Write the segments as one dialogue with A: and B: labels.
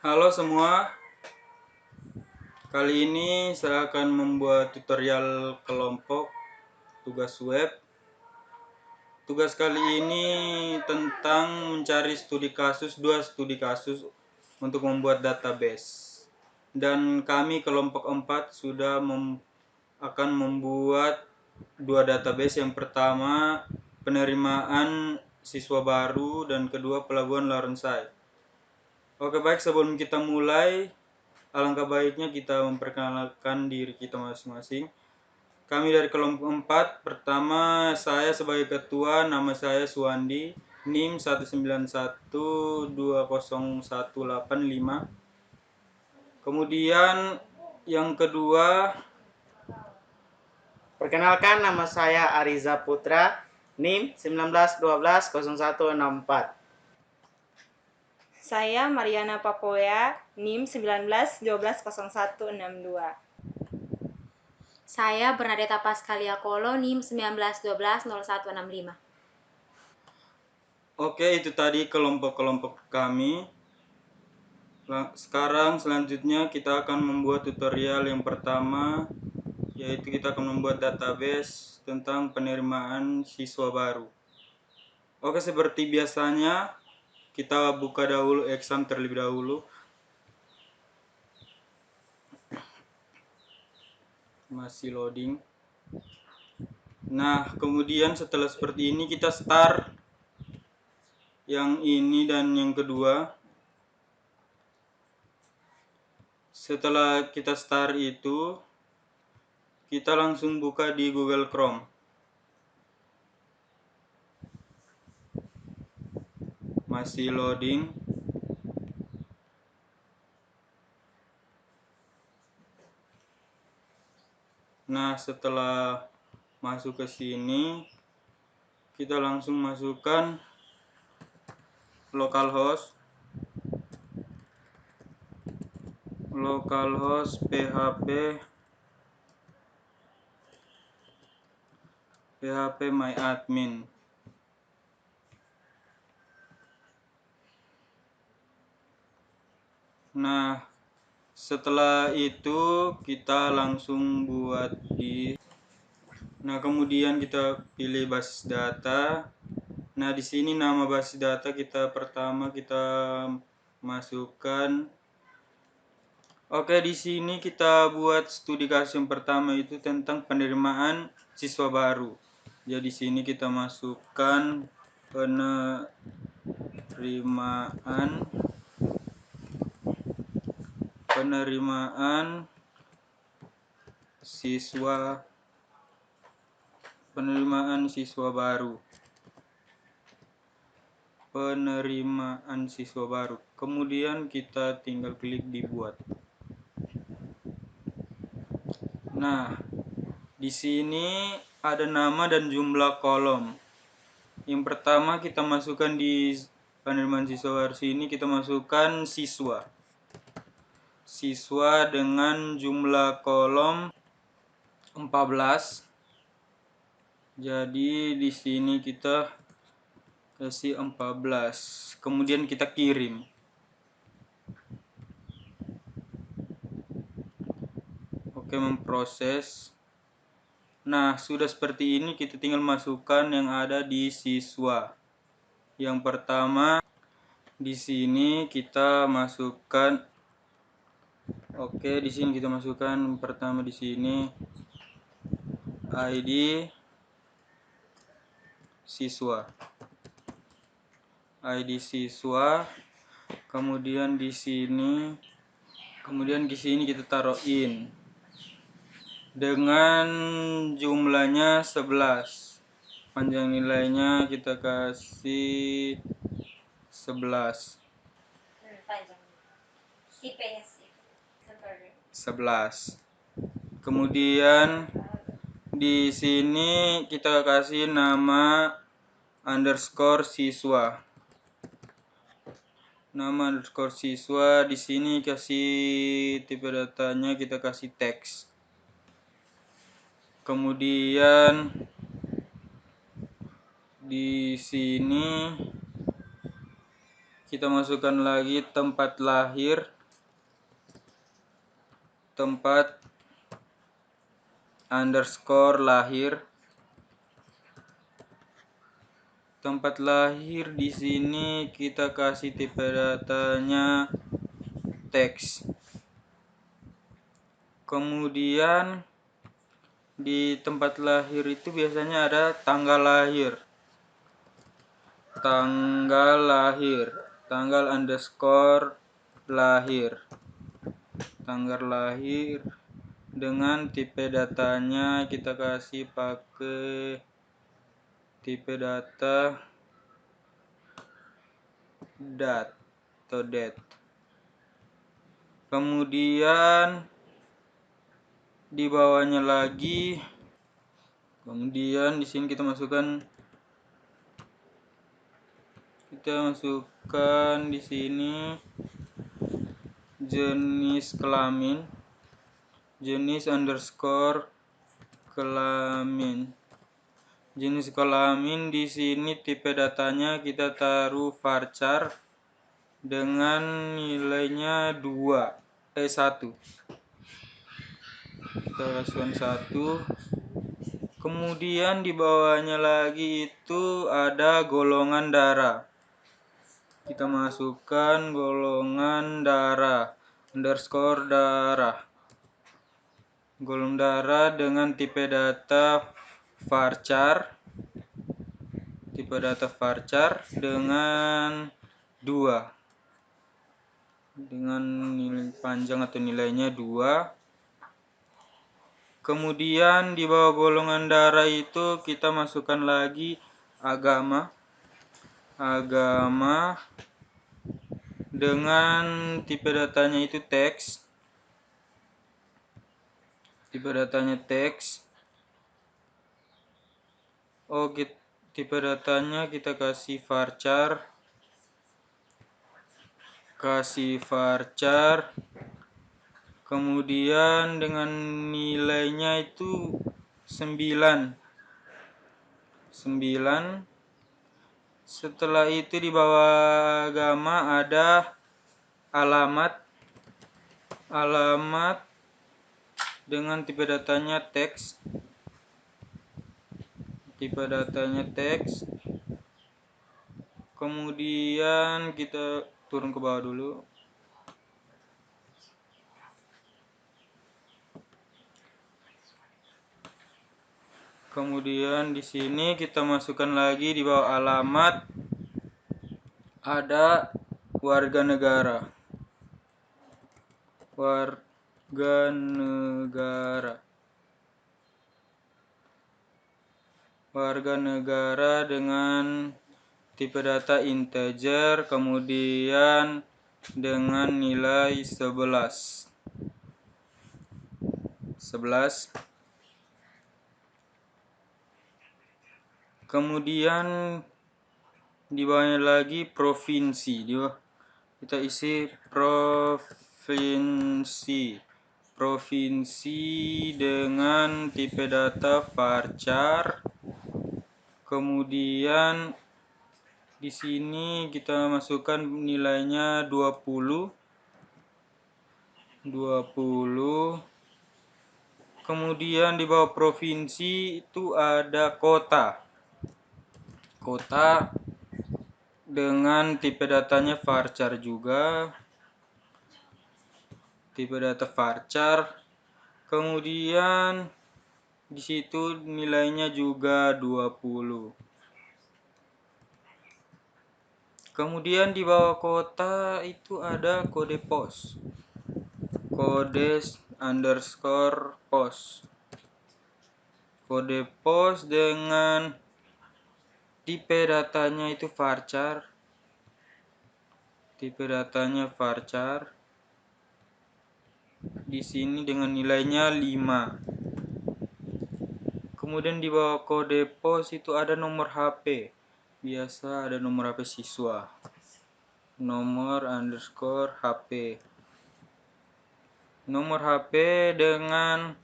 A: Halo semua, kali ini saya akan membuat tutorial kelompok tugas web. Tugas kali ini tentang mencari dua studi kasus untuk membuat database. Dan kami kelompok 4 sudah akan membuat dua database. Yang pertama penerimaan siswa baru dan kedua pelabuhan Larensai. Oke, baik, sebelum kita mulai, alangkah baiknya kita memperkenalkan diri kita masing-masing. Kami dari kelompok 4, pertama saya sebagai ketua, nama saya Suwandi, NIM 191201885. Kemudian yang kedua,
B: Perkenalkan, nama saya Ariza Putra, NIM 19120164.
C: Saya Mariana Papoya, NIM 19120162.
D: Saya Bernadetta Pascalia Kolo, NIM 19120165.
A: oke, itu tadi kelompok-kelompok kami. Sekarang selanjutnya kita akan membuat tutorial yang pertama, yaitu kita akan membuat database tentang penerimaan siswa baru. Oke, seperti biasanya kita buka dahulu exam terlebih dahulu. Masih loading. Nah, kemudian setelah seperti ini kita start yang ini dan yang kedua. Setelah kita start itu, kita langsung buka di Google Chrome. Masih loading. Nah, setelah masuk ke sini, kita langsung masukkan localhost php myadmin. Nah, setelah itu kita langsung buat Nah, kemudian kita pilih basis data. Nah, di sini nama basis data pertama kita masukkan. Oke, di sini kita buat studi kasus yang pertama itu tentang penerimaan siswa baru. Jadi di sini kita masukkan penerimaan siswa baru. Penerimaan siswa baru. Kemudian kita tinggal klik dibuat. Nah, di sini ada nama dan jumlah kolom. Yang pertama kita masukkan di penerimaan siswa baru sini, kita masukkan siswa. Siswa dengan jumlah kolom 14. Jadi di sini kita kasih 14. Kemudian kita kirim. Oke, memproses. Nah, sudah seperti ini, kita tinggal masukkan yang ada di siswa. Yang pertama di sini kita masukkan. Oke, di sini kita masukkan pertama di sini ID siswa. ID siswa. Kemudian di sini kita taruh in dengan jumlahnya 11. Panjang nilainya kita kasih 11. 11. Kemudian di sini kita kasih nama underscore siswa. Nama underscore siswa, di sini kasih tipe datanya, kita kasih teks. Kemudian di sini kita masukkan lagi tempat lahir, tempat underscore lahir. Tempat lahir di sini kita kasih tipe datanya teks. Kemudian di tempat lahir itu biasanya ada tanggal lahir. Tanggal underscore lahir. Tanggal lahir dengan tipe datanya kita kasih pakai tipe data dat atau date. Kemudian di bawahnya lagi, kemudian di sini kita masukkan di sini jenis kelamin, jenis underscore kelamin. Jenis kelamin di sini tipe datanya kita taruh varchar dengan nilainya 1. Kita kasihkan 1. Kemudian di bawahnya lagi itu ada golongan darah. Kita masukkan golongan darah underscore darah. Golongan darah dengan tipe data varchar. Tipe data varchar dengan 2. Dengan nilai panjang atau nilainya 2. Kemudian di bawah golongan darah itu kita masukkan lagi agama. Agama dengan tipe datanya itu teks. Tipe datanya teks. Tipe datanya kita kasih varchar. Kemudian dengan nilainya itu 9. Setelah itu di bawah agama ada alamat dengan tipe datanya teks. Kemudian kita turun ke bawah dulu. Kemudian di sini kita masukkan lagi di bawah alamat ada warga negara. Warga negara dengan tipe data integer, kemudian dengan nilai 11. Kemudian di bawahnya lagi provinsi. Kita isi provinsi dengan tipe data varchar. Kemudian di sini kita masukkan nilainya 20. Kemudian di bawah provinsi itu ada kota. Kota dengan tipe datanya varchar juga. Tipe data varchar. Kemudian di situ nilainya juga 20. Kemudian di bawah kota itu ada kode pos. Kode underscore pos. Kode pos dengan tipe datanya itu varchar. Di sini dengan nilainya 5. Kemudian di bawah kode pos itu ada nomor HP. Biasa ada nomor HP siswa. Nomor underscore HP. Nomor HP dengan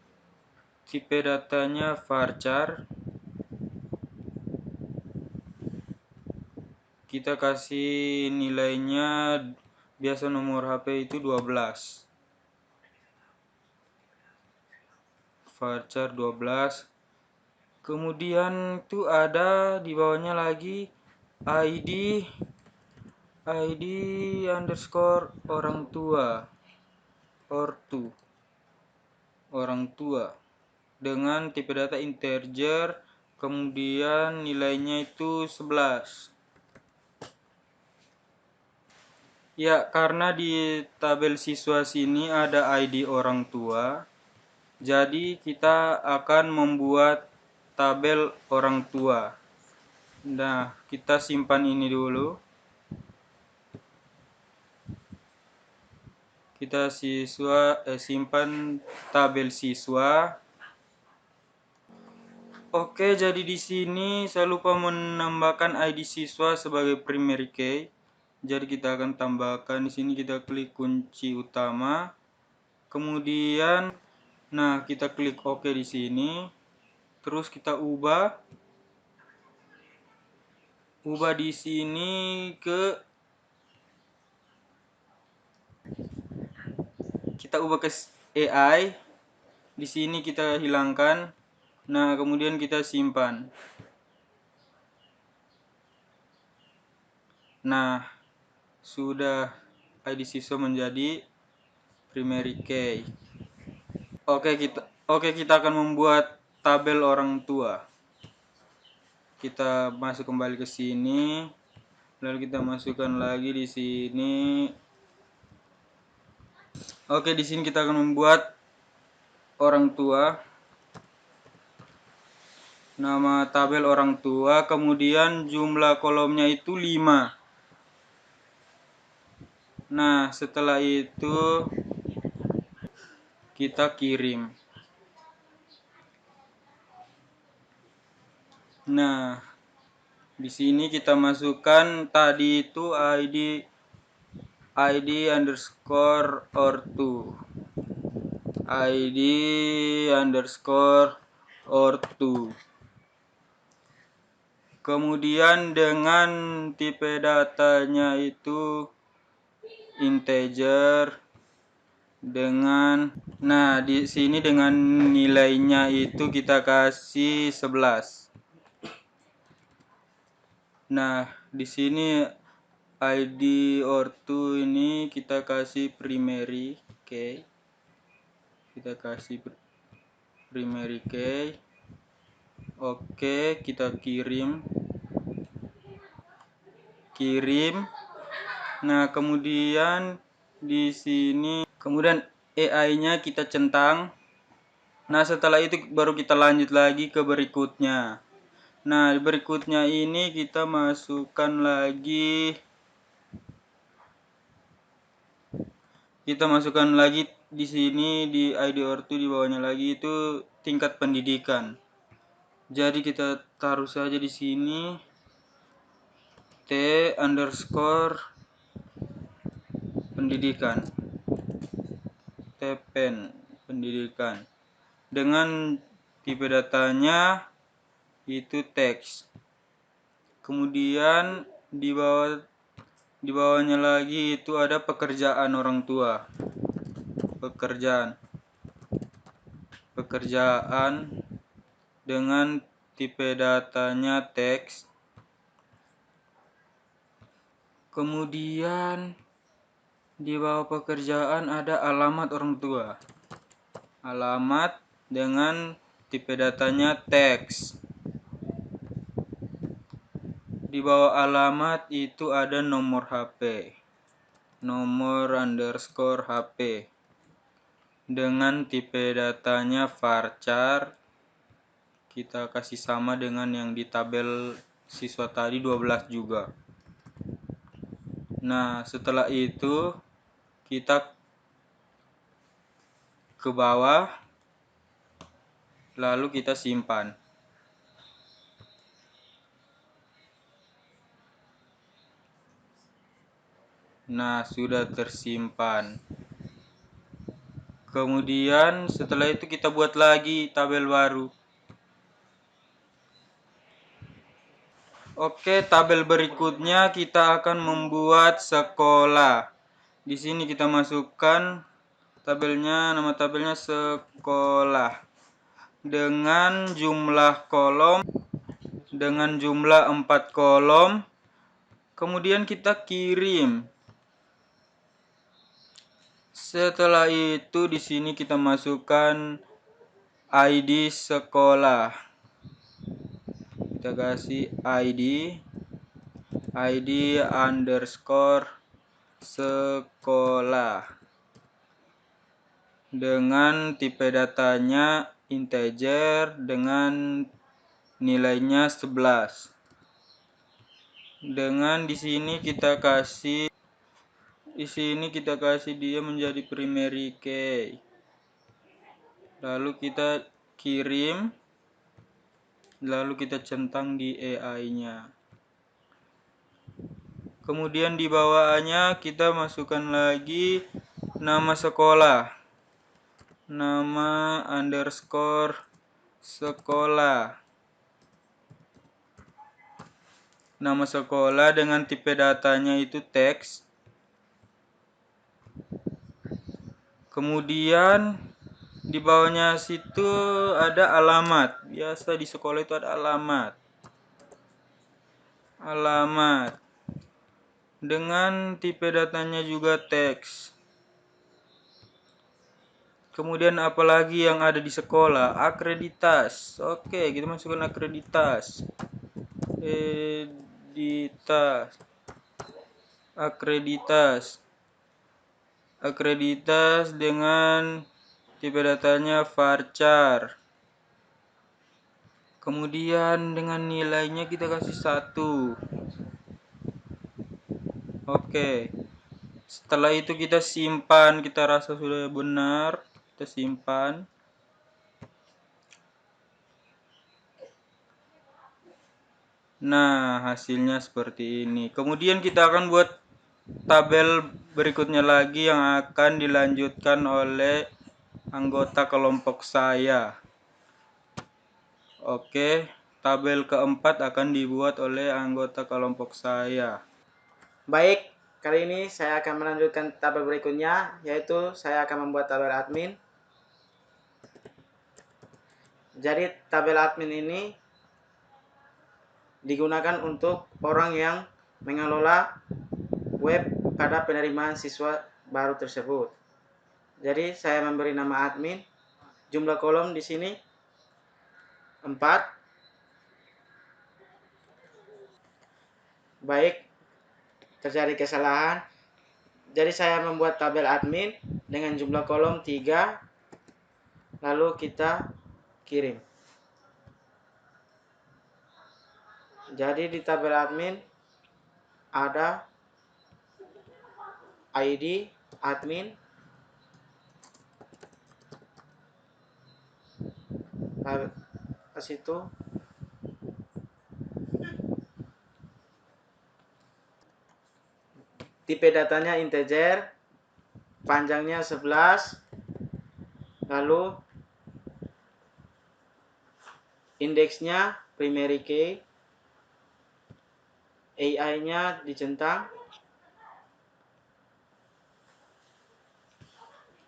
A: tipe datanya varchar. kita kasih nilainya, biasa nomor HP itu 12. Varchar 12. Kemudian itu ada di bawahnya lagi ID underscore orang tua ortu orang tua dengan tipe data integer, kemudian nilainya itu 11. Ya, karena di tabel siswa sini ada ID orang tua, jadi kita akan membuat tabel orang tua. Nah, kita simpan ini dulu. Kita simpan tabel siswa. Oke, jadi di sini saya lupa menambahkan ID siswa sebagai primary key. Jadi kita akan tambahkan di sini, kita klik kunci utama. Kemudian kita klik OK di sini. Terus kita ubah di sini ke AI. Di sini kita hilangkan. Nah, kemudian kita simpan. Nah, sudah ID siswa menjadi primary key. Oke, kita akan membuat tabel orang tua. Kita masuk kembali ke sini, lalu kita masukkan lagi di sini. Oke, di sini kita akan membuat orang tua. Nama tabel orang tua, kemudian jumlah kolomnya itu 5. Nah, setelah itu kita kirim. Nah, di sini kita masukkan tadi itu ID underscore ortu. ID underscore ortu. Kemudian dengan tipe datanya itu integer di sini dengan nilainya itu kita kasih 11. Nah, di sini ID ortu ini kita kasih primary key. Kita kasih primary key. Oke, kita kirim. Nah, kemudian di sini AI-nya kita centang. Nah, setelah itu baru kita lanjut lagi ke berikutnya. Nah, berikutnya ini kita masukkan lagi di sini di ID ortu, di bawahnya lagi itu tingkat pendidikan. Jadi kita taruh saja di sini T underscore pendidikan, TPen pendidikan, dengan tipe datanya itu teks. Kemudian di bawahnya lagi itu ada pekerjaan orang tua. Pekerjaan dengan tipe datanya teks. Kemudian di bawah pekerjaan ada alamat orang tua. Alamat dengan tipe datanya teks. Di bawah alamat itu ada nomor HP. Nomor underscore HP. Dengan tipe datanya varchar. Kita kasih sama dengan yang di tabel siswa tadi 12 juga. Nah, setelah itu kita ke bawah, lalu kita simpan. Nah, sudah tersimpan. Kemudian setelah itu kita buat lagi tabel baru. Oke, tabel berikutnya kita akan membuat sekolah. Di sini kita masukkan tabelnya, nama tabelnya sekolah. Dengan jumlah kolom, dengan jumlah 4 kolom. Kemudian kita kirim. Setelah itu di sini kita masukkan ID sekolah. Kita kasih ID underscore sekolah dengan tipe datanya integer dengan nilainya 11. Dengan di sini kita kasih dia menjadi primary key. Lalu kita kirim, lalu kita centang di AI-nya. Kemudian di bawahnya kita masukkan lagi nama sekolah. Nama underscore sekolah. Nama sekolah dengan tipe datanya itu teks. Kemudian di bawahnya situ ada alamat. Biasa di sekolah itu ada alamat. Dengan tipe datanya juga teks. Kemudian apalagi yang ada di sekolah? Akreditas. Oke, kita masukkan akreditas. Akreditas dengan tipe datanya varchar. Kemudian dengan nilainya kita kasih 1. Oke. Setelah itu kita simpan, kita rasa sudah benar, kita simpan. Nah, hasilnya seperti ini. Kemudian kita akan buat tabel berikutnya lagi yang akan dilanjutkan oleh anggota kelompok saya. Oke, tabel keempat akan dibuat oleh anggota kelompok saya.
B: Baik, kali ini saya akan melanjutkan tabel berikutnya, yaitu saya akan membuat tabel admin. Jadi tabel admin ini digunakan untuk orang yang mengelola web pada penerimaan siswa baru tersebut. Jadi saya memberi nama admin. Jumlah kolom di sini 4. Baik, terjadi kesalahan. Jadi saya membuat tabel admin dengan jumlah kolom 3. Lalu kita kirim. Jadi di tabel admin ada ID admin, ke situ tipe datanya integer, panjangnya 11, lalu indeksnya primary key, AI-nya dicentang,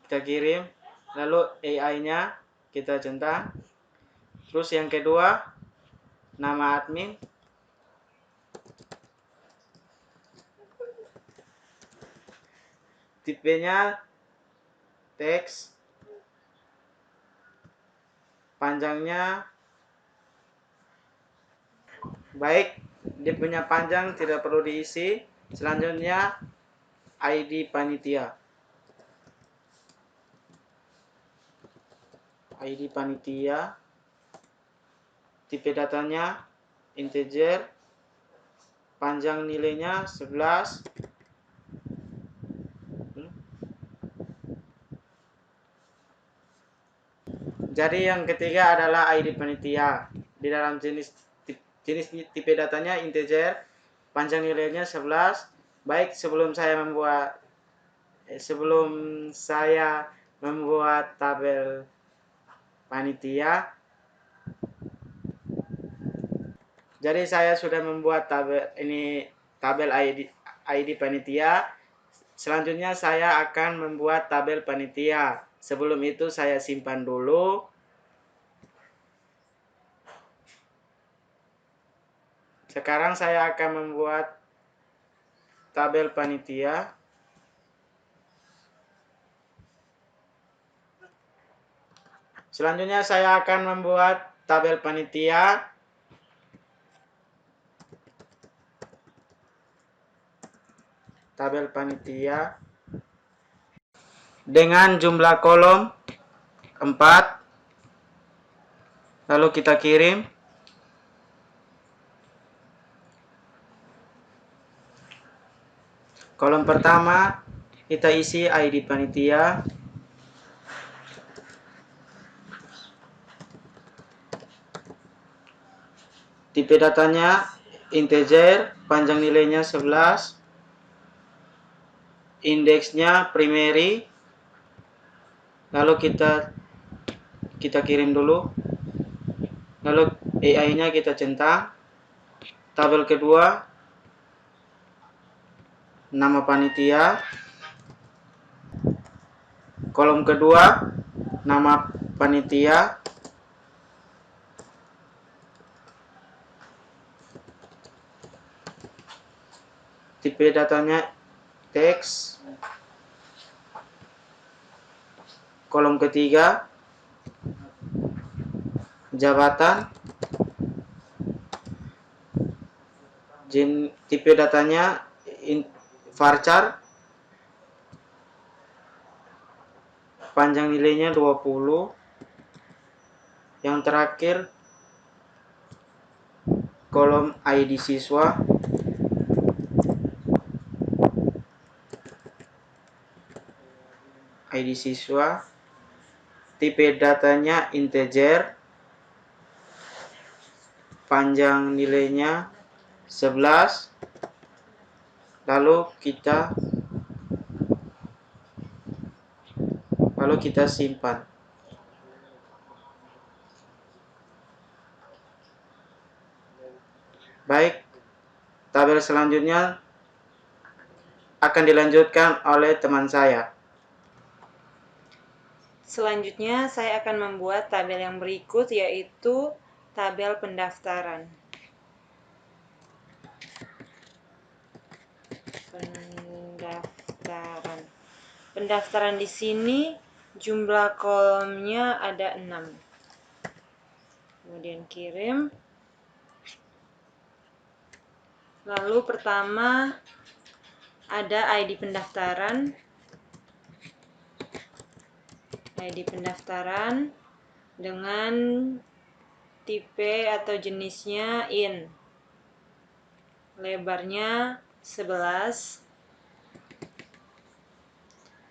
B: kita kirim, lalu AI-nya kita centang. Terus yang kedua, nama admin, tipenya teks, panjangnya baik, dia punya panjang tidak perlu diisi. Selanjutnya ID panitia. ID panitia, tipe datanya integer, panjang nilainya 11. Jadi yang ketiga adalah ID panitia. Di dalam jenis tipe datanya integer, panjang nilainya 11. Baik, sebelum saya membuat tabel panitia, Jadi saya sudah membuat tabel ID panitia. Selanjutnya saya akan membuat tabel panitia. Sebelum itu saya simpan dulu. Sekarang saya akan membuat tabel panitia. Selanjutnya saya akan membuat tabel panitia. Tabel panitia dengan jumlah kolom 4. Lalu kita kirim. Kolom pertama kita isi ID panitia. Tipe datanya integer, panjang nilainya 11. Indeksnya primary. Lalu kita kirim dulu. Lalu AI-nya kita centang. Tabel kedua nama panitia. Kolom kedua nama panitia. Tipe datanya teks. Kolom ketiga jabatan. Tipe datanya varchar. Panjang nilainya 20. Yang terakhir kolom ID siswa. ID siswa. Tipe datanya integer. Panjang nilainya 11. Lalu kita simpan. Baik, tabel selanjutnya akan dilanjutkan oleh teman saya.
C: Selanjutnya saya akan membuat tabel yang berikut, yaitu tabel pendaftaran. Pendaftaran di sini jumlah kolomnya ada 6. Kemudian kirim. Lalu pertama ada ID pendaftaran. ID pendaftaran dengan tipe atau jenisnya in. Lebarnya 11.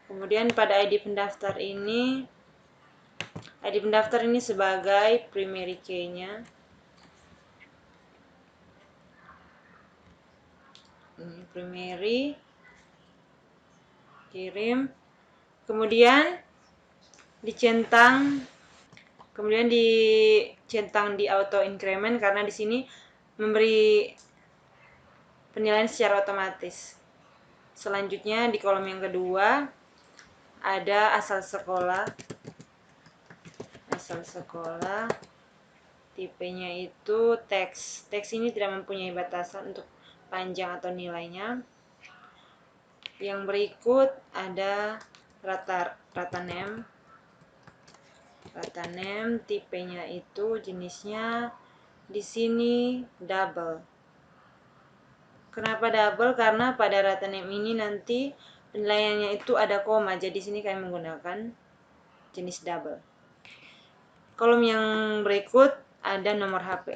C: Kemudian pada ID pendaftar ini sebagai primary key-nya. Ini primary. Kirim. Kemudian dicentang di auto increment karena di sini memberi penilaian secara otomatis. Selanjutnya di kolom yang kedua ada asal sekolah. Tipenya itu teks. Teks ini tidak mempunyai batasan untuk panjang atau nilainya. Yang berikut ada rata name. Tipenya itu jenisnya di sini double. Kenapa double? Karena pada rata name ini nanti penilaiannya itu ada koma. Jadi sini kami menggunakan jenis double. Kolom yang berikut ada nomor HP.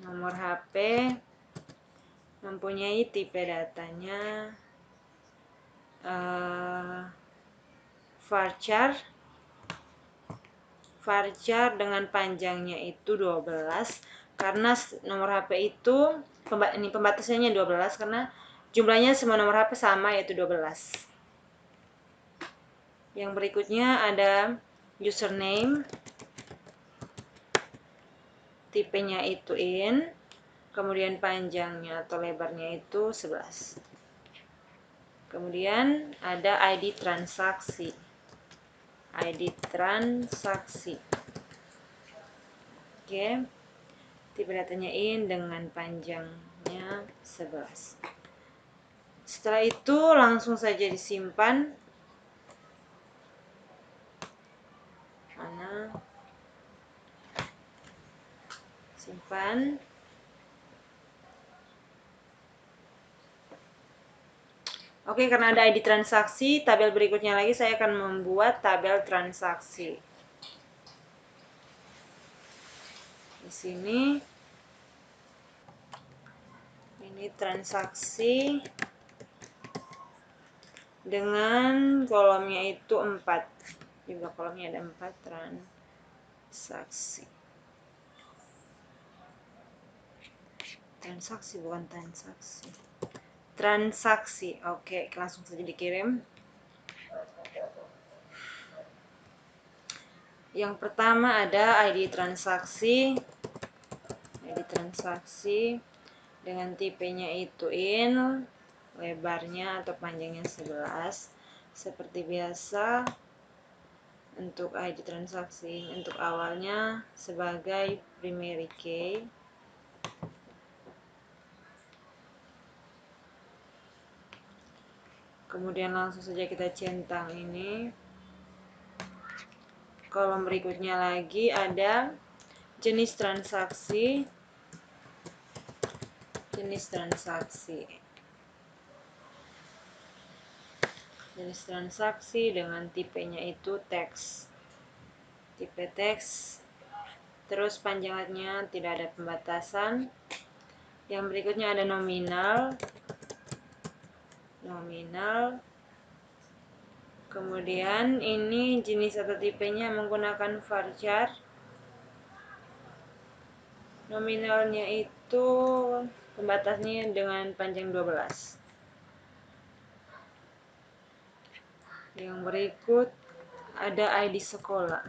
C: Nomor HP mempunyai tipe datanya varchar dengan panjangnya itu 12 karena nomor HP itu pembatasannya 12 karena jumlahnya semua nomor HP sama, yaitu 12. Yang berikutnya ada username. tipenya itu in, kemudian panjangnya atau lebarnya itu 11. Kemudian ada ID transaksi. ID transaksi. Oke. Tipe datanya in dengan panjangnya 11. Setelah itu langsung saja disimpan. Mana? Simpan. Oke, karena ada ID transaksi, tabel berikutnya lagi saya akan membuat tabel transaksi. Di sini ini transaksi dengan kolomnya itu 4. Juga kolomnya ada 4 transaksi. Transaksi bukan transaksi. Transaksi. Oke, langsung saja dikirim. Yang pertama ada ID transaksi. ID transaksi dengan tipenya itu in, lebarnya atau panjangnya 11. Seperti biasa untuk ID transaksi untuk awalnya sebagai primary key. Kemudian langsung saja kita centang ini. Kolom berikutnya lagi ada jenis transaksi. Jenis transaksi. Jenis transaksi dengan tipenya itu teks. Tipe teks. Terus panjangnya tidak ada pembatasan. Yang berikutnya ada nominal. Nominal. Kemudian ini jenis atau tipenya menggunakan varchar. Nominalnya itu pembatasnya dengan panjang 12. Yang berikut ada ID sekolah.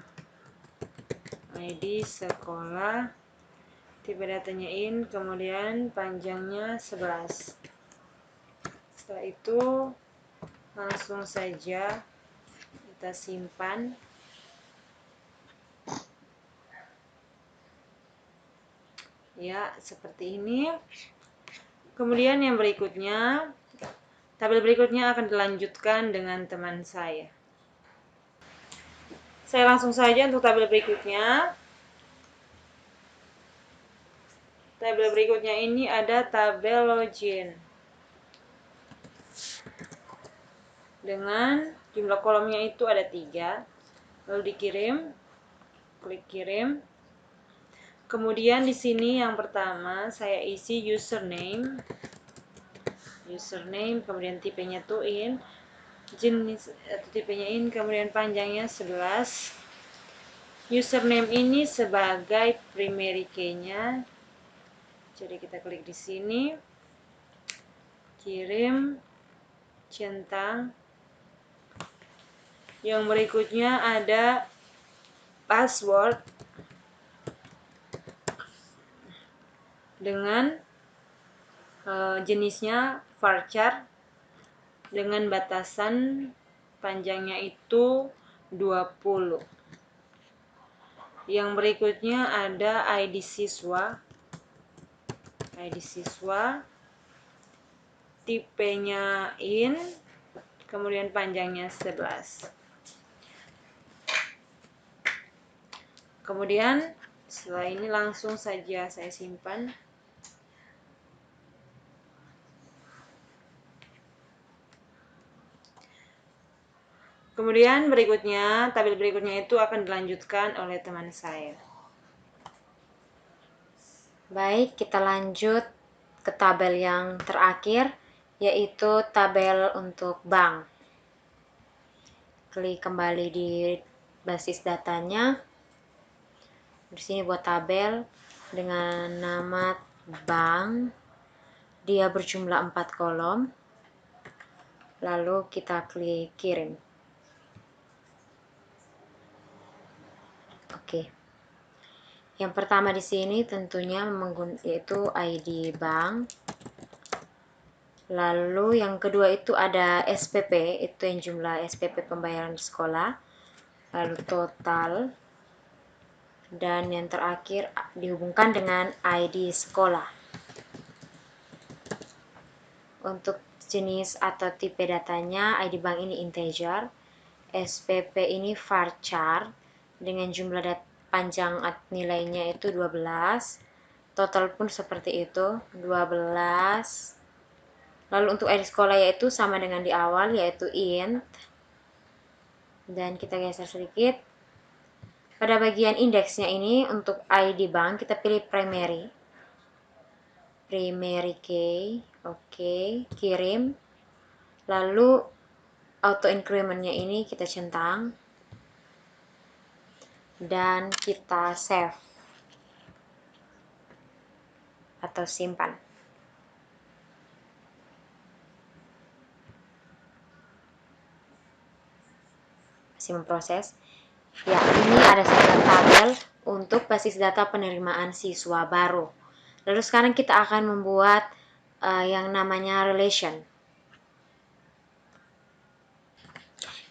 C: ID sekolah. Tipe datanya in, kemudian panjangnya 11. Setelah itu langsung saja kita simpan. Ya, seperti ini. Kemudian yang berikutnya, tabel berikutnya akan dilanjutkan dengan teman saya. Saya langsung saja untuk tabel berikutnya. Tabel berikutnya ini ada tabel login. Dengan jumlah kolomnya itu ada 3. Lalu dikirim, klik kirim. Kemudian di sini yang pertama saya isi username. Username, kemudian tipenya to in. Jenis atau tipenya in, kemudian panjangnya 11. Username ini sebagai primary key-nya. Jadi kita klik di sini. Kirim, centang. Yang berikutnya ada password dengan jenisnya varchar dengan batasan panjangnya itu 20. Yang berikutnya ada ID siswa. ID siswa tipenya in, kemudian panjangnya 11. Kemudian setelah ini langsung saja saya simpan. Kemudian berikutnya, tabel berikutnya itu akan dilanjutkan oleh teman saya.
D: Baik, kita lanjut ke tabel yang terakhir, yaitu tabel untuk bank. Klik kembali di basis datanya. Di sini buat tabel dengan nama bank. Dia berjumlah 4 kolom. Lalu kita klik kirim. Oke. Yang pertama di sini tentunya yaitu ID bank. Lalu yang kedua itu ada SPP, itu yang jumlah SPP pembayaran sekolah. Lalu total. Dan yang terakhir dihubungkan dengan ID sekolah. Untuk jenis atau tipe datanya, ID bank ini integer, SPP ini varchar dengan jumlah panjang nilainya itu 12, total pun seperti itu 12. Lalu untuk ID sekolah yaitu sama dengan di awal, yaitu int. Dan kita geser sedikit. Pada bagian indeksnya ini untuk ID bank kita pilih primary key, oke, kirim. Lalu auto incrementnya ini kita centang dan kita save atau simpan. Masih memproses. Ya, ini ada 9 tabel untuk basis data penerimaan siswa baru. Lalu sekarang kita akan membuat yang namanya relation.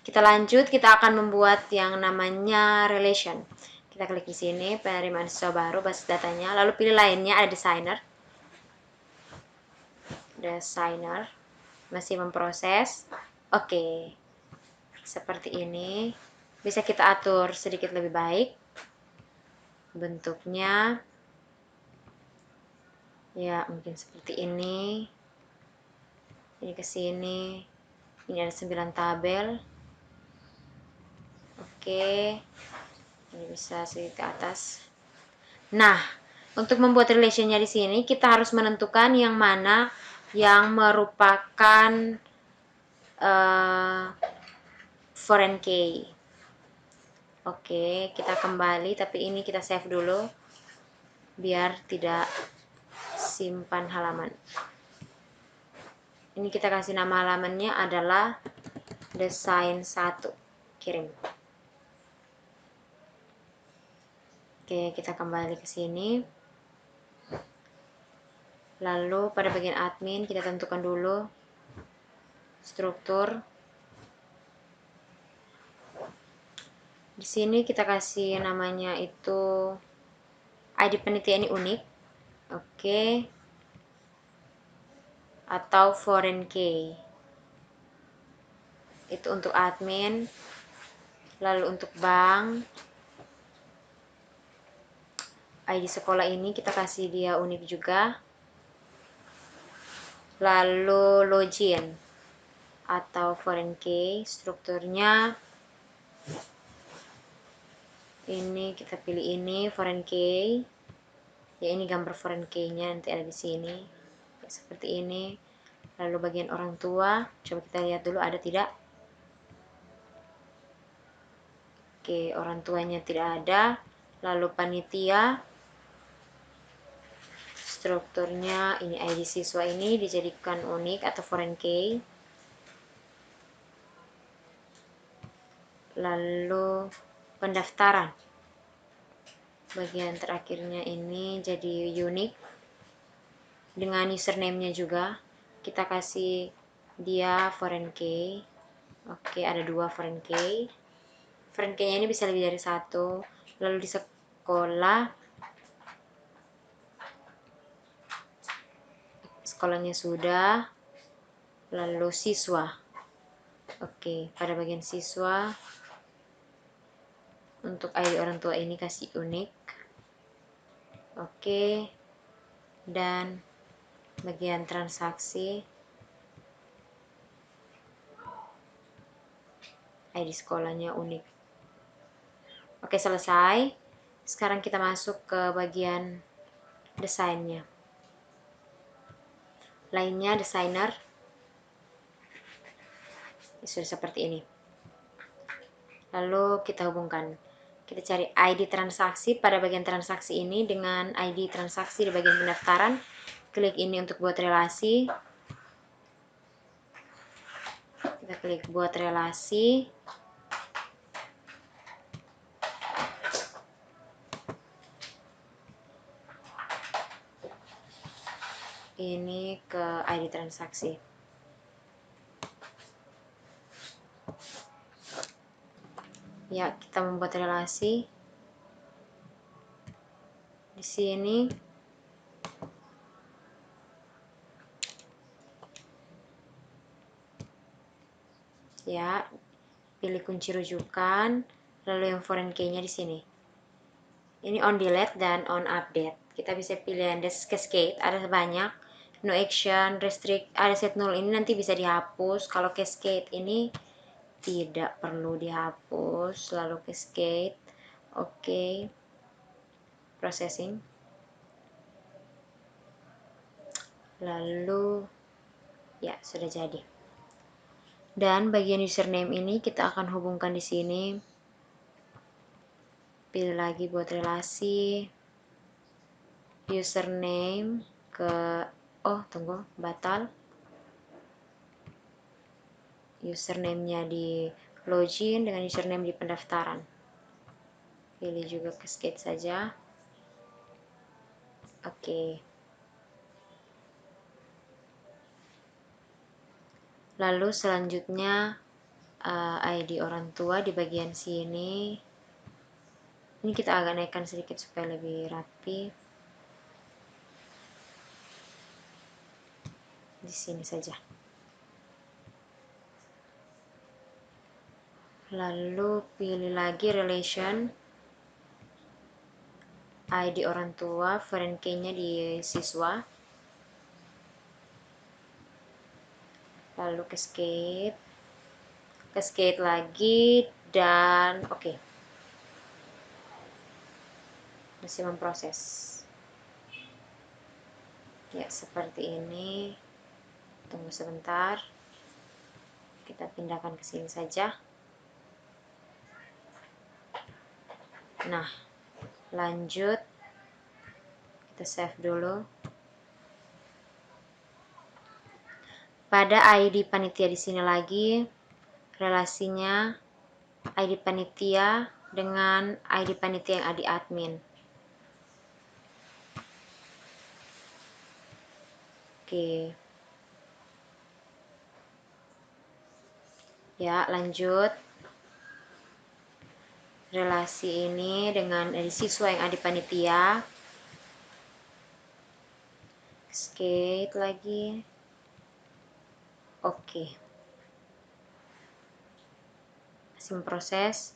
D: Kita lanjut, kita akan membuat yang namanya relation. Kita klik di sini, penerimaan siswa baru, basis datanya. Lalu pilih lainnya, ada designer. Masih memproses. Oke. Seperti ini. Bisa kita atur sedikit lebih baik bentuknya. Ya, mungkin seperti ini. Ini ke sini. Ini ada 9 tabel. Oke. Ini bisa sedikit ke atas. Nah, untuk membuat relationnya di sini kita harus menentukan yang mana yang merupakan foreign key. Oke, kita kembali, tapi ini kita save dulu biar tidak simpan halaman. Ini kita kasih nama halamannya adalah desain 1. Kirim. Oke, kita kembali ke sini. Lalu pada bagian admin kita tentukan dulu struktur. Di sini kita kasih namanya itu ID panitia ini unik. Oke. Atau foreign key. Itu untuk admin. Lalu untuk bank, ID sekolah ini kita kasih dia unik juga. Lalu login atau foreign key, strukturnya ini kita pilih ini foreign key. Ya, ini gambar foreign key-nya nanti ada di sini. Ya, seperti ini. Lalu bagian orang tua, coba kita lihat dulu ada tidak? Oke, orang tuanya tidak ada. Lalu panitia, strukturnya ini ID siswa ini dijadikan unik atau foreign key. Lalu pendaftaran, bagian terakhirnya ini jadi unik dengan username-nya juga kita kasih dia foreign key. Oke, ada 2 foreign key. Foreign key-nya ini bisa lebih dari 1. Lalu di sekolahnya sudah. Lalu siswa. Oke, pada bagian siswa untuk ID orang tua ini kasih unik. Oke. Dan bagian transaksi ID sekolahnya unik. Oke, selesai. Sekarang kita masuk ke bagian desainnya. Lainnya designer. Sudah seperti ini. Lalu kita hubungkan. Kita cari ID transaksi pada bagian transaksi ini dengan ID transaksi di bagian pendaftaran. Klik ini untuk buat relasi. Kita klik buat relasi. ini ke ID transaksi. Ya, kita membuat relasi di sini. Ya, pilih kunci rujukan, lalu yang foreign key-nya di sini. Ini on delete dan on update. Kita bisa pilih yang cascade, ada banyak. No action, restrict, ada set null, ini nanti bisa dihapus. Kalau cascade ini tidak perlu dihapus. Lalu cascade, oke. Processing. Lalu, ya sudah jadi. Dan bagian username ini kita akan hubungkan di sini. Pilih lagi buat relasi. Username ke, oh tunggu, batal. Username-nya di login dengan username di pendaftaran. Pilih juga cascade saja. Oke. Lalu selanjutnya ID orang tua di bagian sini. Ini kita agak naikkan sedikit supaya lebih rapi. Di sini saja. Lalu pilih lagi relation. ID orang tua, foreign key-nya di siswa. Lalu cascade lagi, dan oke. Masih memproses. Ya, seperti ini. Tunggu sebentar. Kita pindahkan ke sini saja. Nah, lanjut. Kita save dulu. Pada ID panitia di sini lagi, relasinya ID panitia dengan ID panitia yang ada di admin. Oke. Ya, lanjut. Relasi ini dengan ID siswa yang ada di panitia. Cascade lagi. Oke. Masih memproses.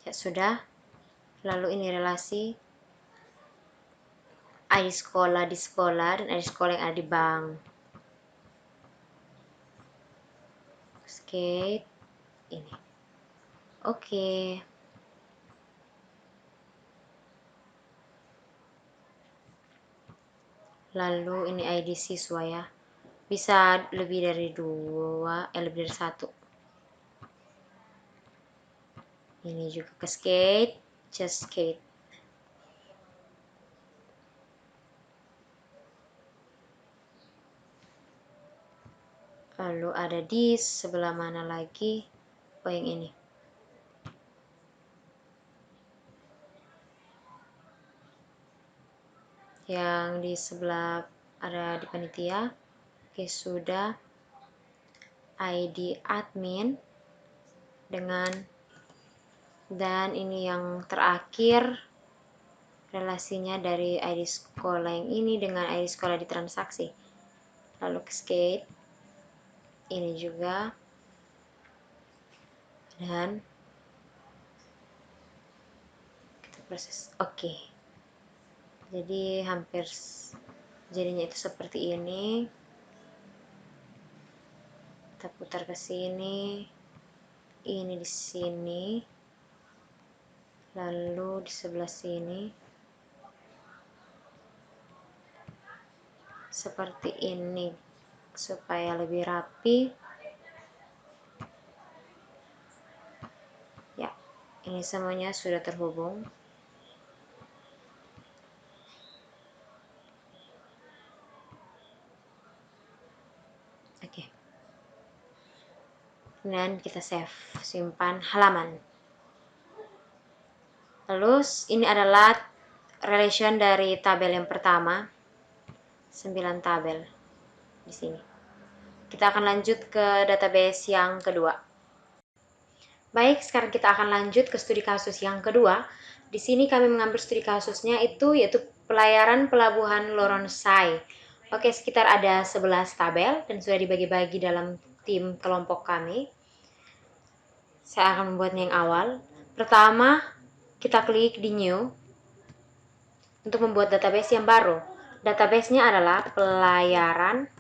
D: Ya sudah. Lalu ini relasi ID sekolah di sekolah dan ID sekolah yang ada di bank. Cascade ini. Oke. Lalu ini ID siswa ya. Bisa lebih dari lebih dari satu. Ini juga cascade. Lalu ada di sebelah mana lagi? Oh, yang ini. Yang di sebelah ada di panitia. Oke, sudah. ID admin dengan, dan ini yang terakhir relasinya dari ID sekolah yang ini dengan ID sekolah di transaksi. Lalu cascade ini juga, dan kita proses. Oke. Jadi hampir jadinya itu seperti ini. Kita putar ke sini. Ini di sini. Lalu di sebelah sini. Seperti ini supaya lebih rapi. Ya, ini semuanya sudah terhubung. Oke. Dan kita save, simpan halaman. Lalu ini adalah relation dari tabel yang pertama, 9 tabel di sini. Kita akan lanjut ke database yang kedua. Baik, sekarang kita akan lanjut ke studi kasus yang kedua. Di sini kami mengambil studi kasusnya yaitu pelayaran pelabuhan Loronsai. Oke, sekitar ada 11 tabel dan sudah dibagi-bagi dalam tim kelompok kami. Saya akan membuatnya yang awal. Pertama, kita klik di new untuk membuat database yang baru. Database-nya adalah pelayaran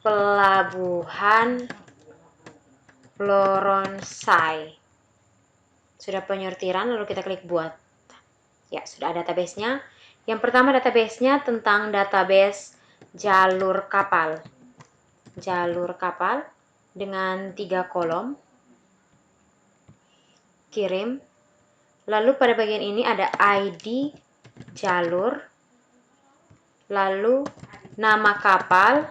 D: pelabuhan Loronsai. Sudah penyortiran, lalu kita klik buat. Ya, sudah ada database-nya. Yang pertama database-nya tentang database jalur kapal. Jalur kapal dengan 3 kolom. Kirim. Lalu pada bagian ini ada ID jalur, lalu nama kapal,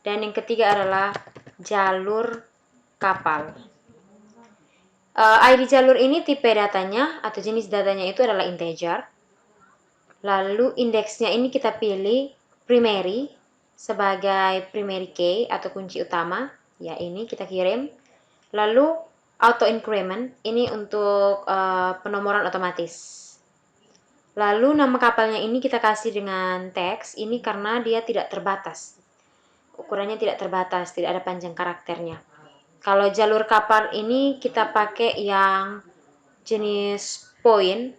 D: dan yang ketiga adalah jalur kapal. ID jalur ini tipe datanya atau jenis datanya itu adalah integer. Lalu indeksnya ini kita pilih primary sebagai primary key atau kunci utama. Ya, ini kita kirim. Lalu auto increment ini untuk penomoran otomatis. Lalu nama kapalnya ini kita kasih dengan teks ini karena dia tidak terbatas. Ukurannya tidak terbatas, tidak ada panjang karakternya. Kalau jalur kapal ini kita pakai yang jenis point.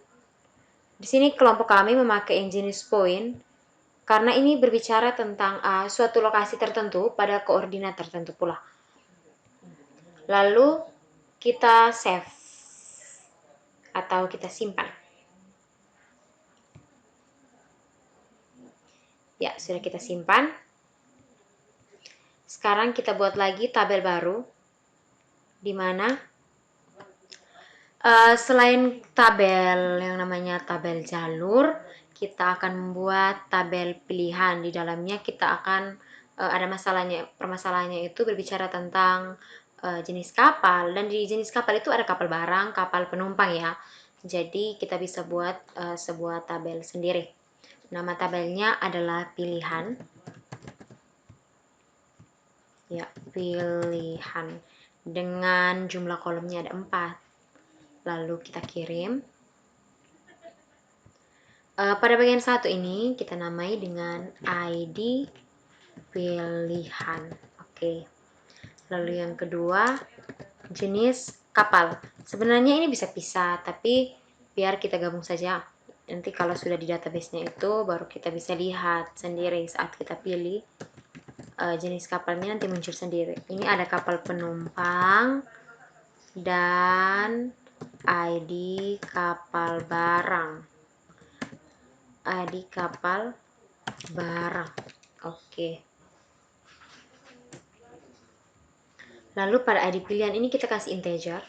D: Di sini kelompok kami memakai yang jenis point karena ini berbicara tentang suatu lokasi tertentu pada koordinat tertentu pula. Lalu kita save atau kita simpan. Ya, sudah kita simpan. Sekarang kita buat lagi tabel baru, di mana selain tabel yang namanya tabel jalur, kita akan membuat tabel pilihan. Di dalamnya kita akan ada permasalahannya itu berbicara tentang jenis kapal, dan di jenis kapal itu ada kapal barang, kapal penumpang ya. Jadi kita bisa buat sebuah tabel sendiri. Nama tabelnya adalah pilihan. Ya, pilihan. Dengan jumlah kolomnya ada 4. Lalu kita kirim. Pada bagian satu ini kita namai dengan ID pilihan. Oke. Lalu yang kedua, jenis kapal. Sebenarnya ini bisa pisah, tapi biar kita gabung saja. Nanti kalau sudah di database-nya itu, baru kita bisa lihat sendiri saat kita pilih jenis kapalnya, nanti muncul sendiri. Ini ada kapal penumpang dan ID kapal barang. ID kapal barang. Oke. Lalu pada ID pilihan ini kita kasih integer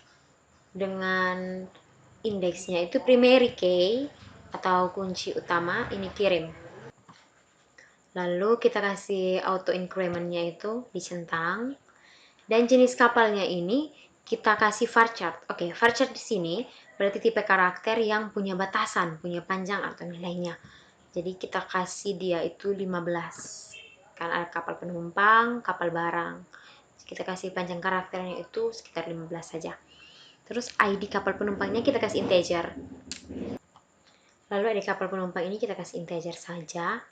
D: dengan indeksnya itu primary key atau kunci utama, ini kirim. Lalu kita kasih auto increment-nya itu dicentang, dan jenis kapalnya ini kita kasih varchar. Oke, varchar di sini berarti tipe karakter yang punya batasan, punya panjang atau nilainya. Jadi kita kasih dia itu 15. Kan ada kapal penumpang, kapal barang. Kita kasih panjang karakternya itu sekitar 15 saja. Terus ID kapal penumpangnya kita kasih integer. Lalu ID kapal penumpang ini kita kasih integer saja.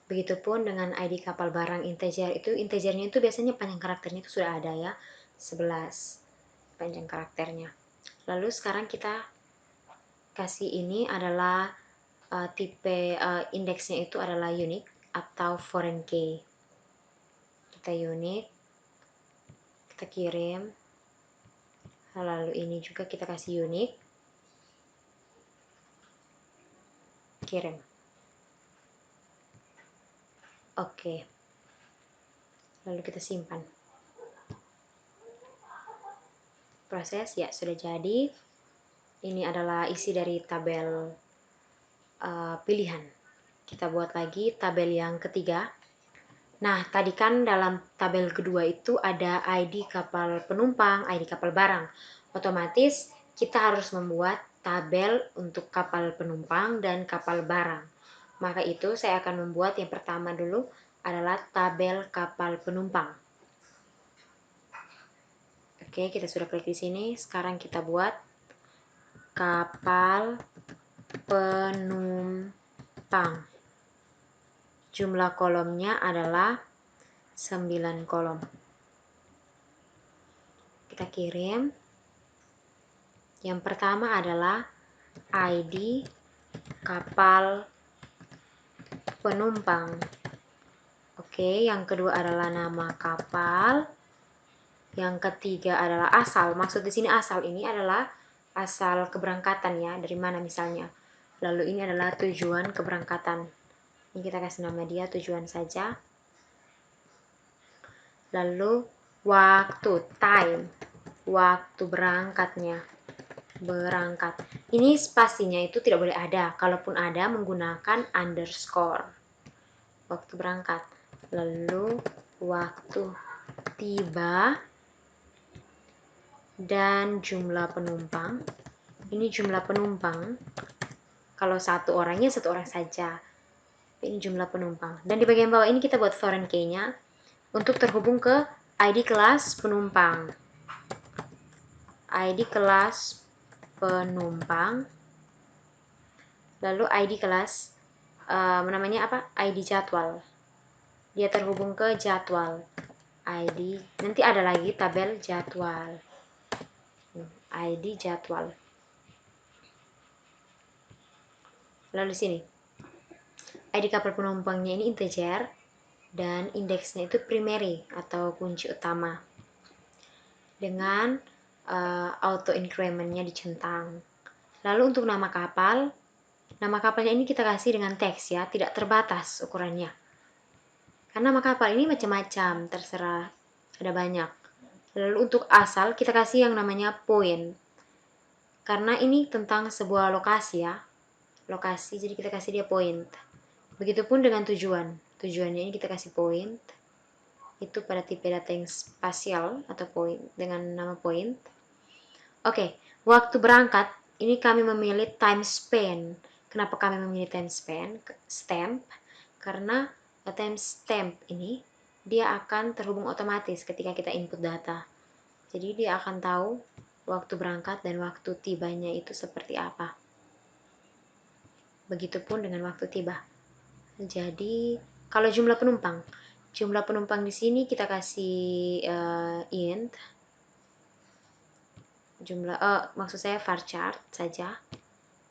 D: Begitupun dengan ID kapal barang integer itu, integernya itu biasanya panjang karakternya itu sudah ada ya, 11 panjang karakternya. Lalu sekarang kita kasih ini adalah tipe indeksnya itu adalah unique atau foreign key. Kita unique, kita kirim. Lalu ini juga kita kasih unique, kirim. Oke. Lalu kita simpan. Proses, ya sudah jadi. Ini adalah isi dari tabel pilihan. Kita buat lagi tabel yang ketiga. Nah, tadi kan dalam tabel kedua itu ada ID kapal penumpang, ID kapal barang. Otomatis kita harus membuat tabel untuk kapal penumpang dan kapal barang. Maka itu saya akan membuat yang pertama dulu adalah tabel kapal penumpang. Oke, kita sudah klik di sini. Sekarang kita buat kapal penumpang. Jumlah kolomnya adalah 9 kolom. Kita kirim. Yang pertama adalah ID kapal penumpang. Oke, yang kedua adalah nama kapal. Yang ketiga adalah asal. Maksud di sini asal ini adalah asal keberangkatan ya, dari mana misalnya. Lalu ini adalah tujuan keberangkatan. Ini kita kasih nama dia tujuan saja. Lalu waktu, time, waktu berangkatnya. Berangkat. Ini spasinya itu tidak boleh ada. Kalaupun ada menggunakan underscore. Waktu berangkat. Lalu waktu tiba dan jumlah penumpang. Ini jumlah penumpang. Kalau satu orangnya satu orang saja. Ini jumlah penumpang. Dan di bagian bawah ini kita buat foreign key-nya untuk terhubung ke ID kelas penumpang. ID kelas penumpang. Lalu ID kelas namanya apa? ID jadwal. Dia terhubung ke jadwal. ID. Nanti ada lagi tabel jadwal. ID jadwal. Lalu di sini ID kapal penumpangnya ini integer dan indeksnya itu primary atau kunci utama dengan auto incrementnya dicentang. Lalu untuk nama kapalnya ini kita kasih dengan teks ya, tidak terbatas ukurannya. Karena nama kapal ini macam-macam, terserah, ada banyak. Lalu untuk asal kita kasih yang namanya point. Karena ini tentang sebuah lokasi ya. Lokasi, jadi kita kasih dia point. Begitupun dengan tujuan. Tujuannya ini kita kasih point. Itu pada tipe data yang spasial atau point dengan nama point. Oke, waktu berangkat ini kami memilih time span. Kenapa kami memilih time span? Stamp. Karena time stamp ini dia akan terhubung otomatis ketika kita input data. Jadi dia akan tahu waktu berangkat dan waktu tibanya itu seperti apa. Begitupun dengan waktu tiba. Jadi kalau jumlah penumpang di sini kita kasih int jumlah maksud saya varchar saja.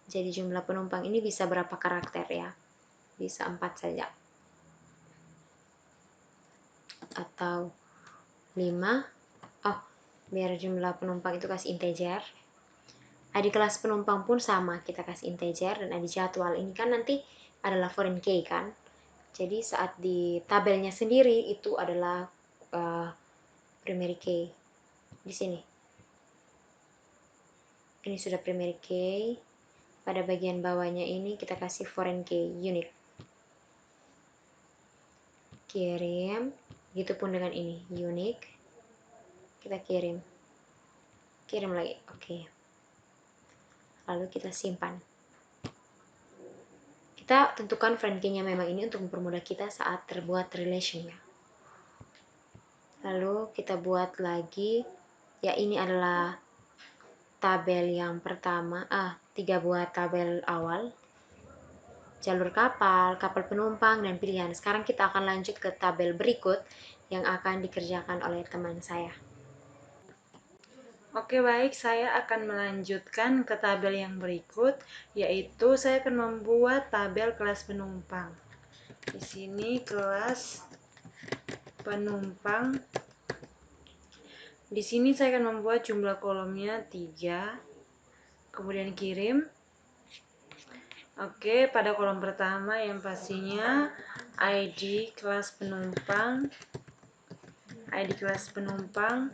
D: Jadi jumlah penumpang ini bisa berapa karakter ya? Bisa 4 saja. Atau 5. Oh, biar jumlah penumpang itu kasih integer. ID kelas penumpang pun sama, kita kasih integer dan ID jadwal ini kan nanti adalah foreign key kan. Jadi saat di tabelnya sendiri itu adalah primary key. Di sini. Ini sudah primary key. Pada bagian bawahnya ini kita kasih foreign key unique. Kirim. Begitupun dengan ini unique. Kita kirim. Kirim lagi. Oke. Lalu kita simpan. Kita tentukan friend key-nya memang ini untuk mempermudah kita saat terbuat relation-nya. Lalu kita buat lagi, ya ini adalah tabel yang pertama, 3 buah tabel awal. Jalur kapal, kapal penumpang, dan pilihan. Sekarang kita akan lanjut ke tabel berikut yang akan dikerjakan oleh teman saya.
C: Oke, baik, saya akan melanjutkan ke tabel yang berikut, yaitu saya akan membuat tabel kelas penumpang. Di sini kelas penumpang. Di sini saya akan membuat jumlah kolomnya 3. Kemudian kirim. Oke, pada kolom pertama yang pastinya ID kelas penumpang. ID kelas penumpang.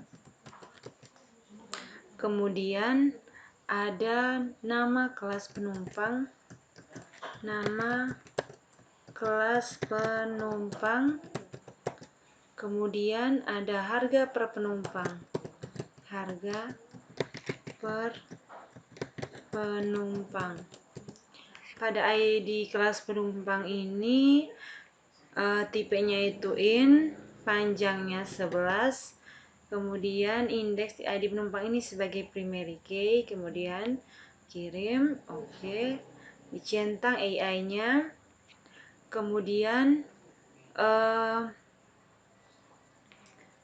C: Kemudian ada nama kelas penumpang, nama kelas penumpang, kemudian ada harga per penumpang, harga per penumpang. Pada ID kelas penumpang ini tipenya itu in, panjangnya 11, kemudian indeks ID penumpang ini sebagai primary key, kemudian kirim, oke, dicentang AI-nya, kemudian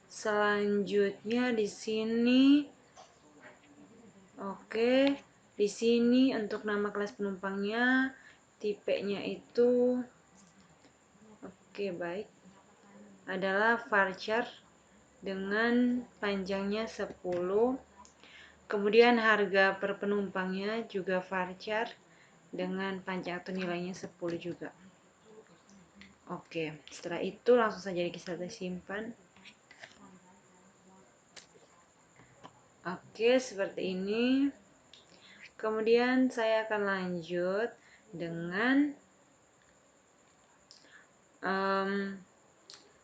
C: selanjutnya di sini, oke, di sini untuk nama kelas penumpangnya, tipenya itu, oke, baik, adalah varchar dengan panjangnya 10. Kemudian harga per penumpangnya juga varchar dengan panjang atau nilainya 10 juga. Oke, setelah itu langsung saja kita simpan. Oke, seperti ini. Kemudian saya akan lanjut dengan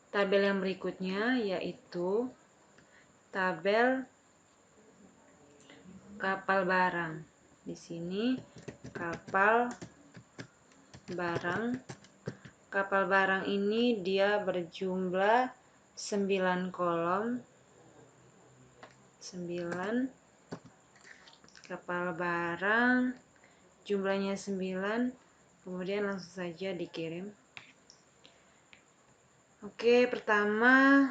C: tabel yang berikutnya, yaitu tabel kapal barang. Di sini kapal barang. Kapal barang ini dia berjumlah 9 kolom. 9 kapal barang, jumlahnya 9, kemudian langsung saja dikirim. Oke, pertama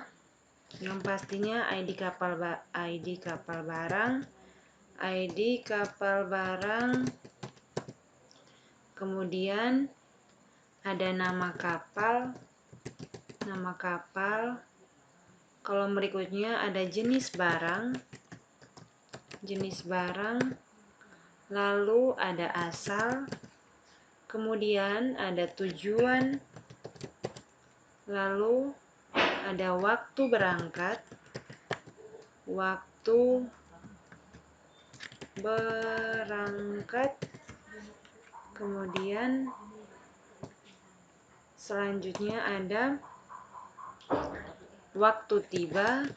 C: yang pastinya ID kapal barang, ID kapal barang, kemudian ada nama kapal, kolom berikutnya ada jenis barang, lalu ada asal, kemudian ada tujuan, lalu ada waktu berangkat, kemudian selanjutnya ada waktu tiba,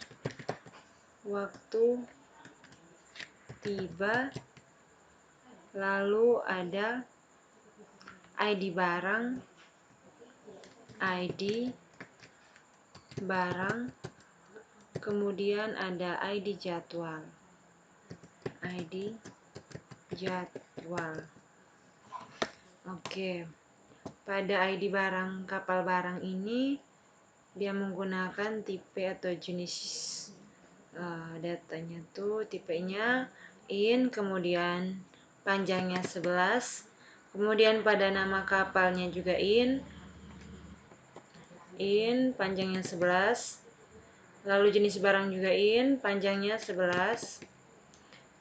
C: lalu ada ID barang, kemudian ada ID jadwal. Oke, pada ID barang kapal barang ini dia menggunakan tipe atau jenis datanya tuh tipenya in, kemudian panjangnya 11, kemudian pada nama kapalnya juga in, panjangnya 11, lalu jenis barang juga in, panjangnya 11,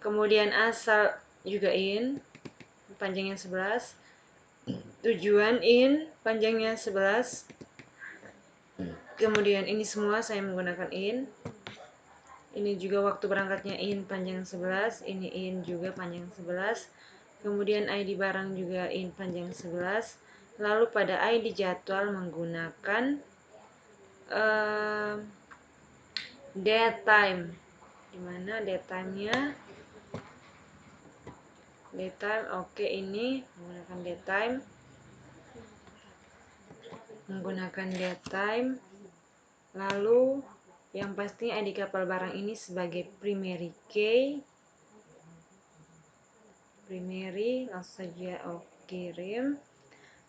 C: kemudian asal juga in, panjangnya 11, tujuan in, panjangnya 11, kemudian ini semua saya menggunakan in, ini juga waktu berangkatnya in, panjang 11, ini in juga panjang 11, kemudian ID barang juga in, panjang 11, lalu pada ID jadwal menggunakan date time, dimana date time-nya oke, ini menggunakan date time, lalu yang pasti ID kapal barang ini sebagai primary key, langsung saja kirim,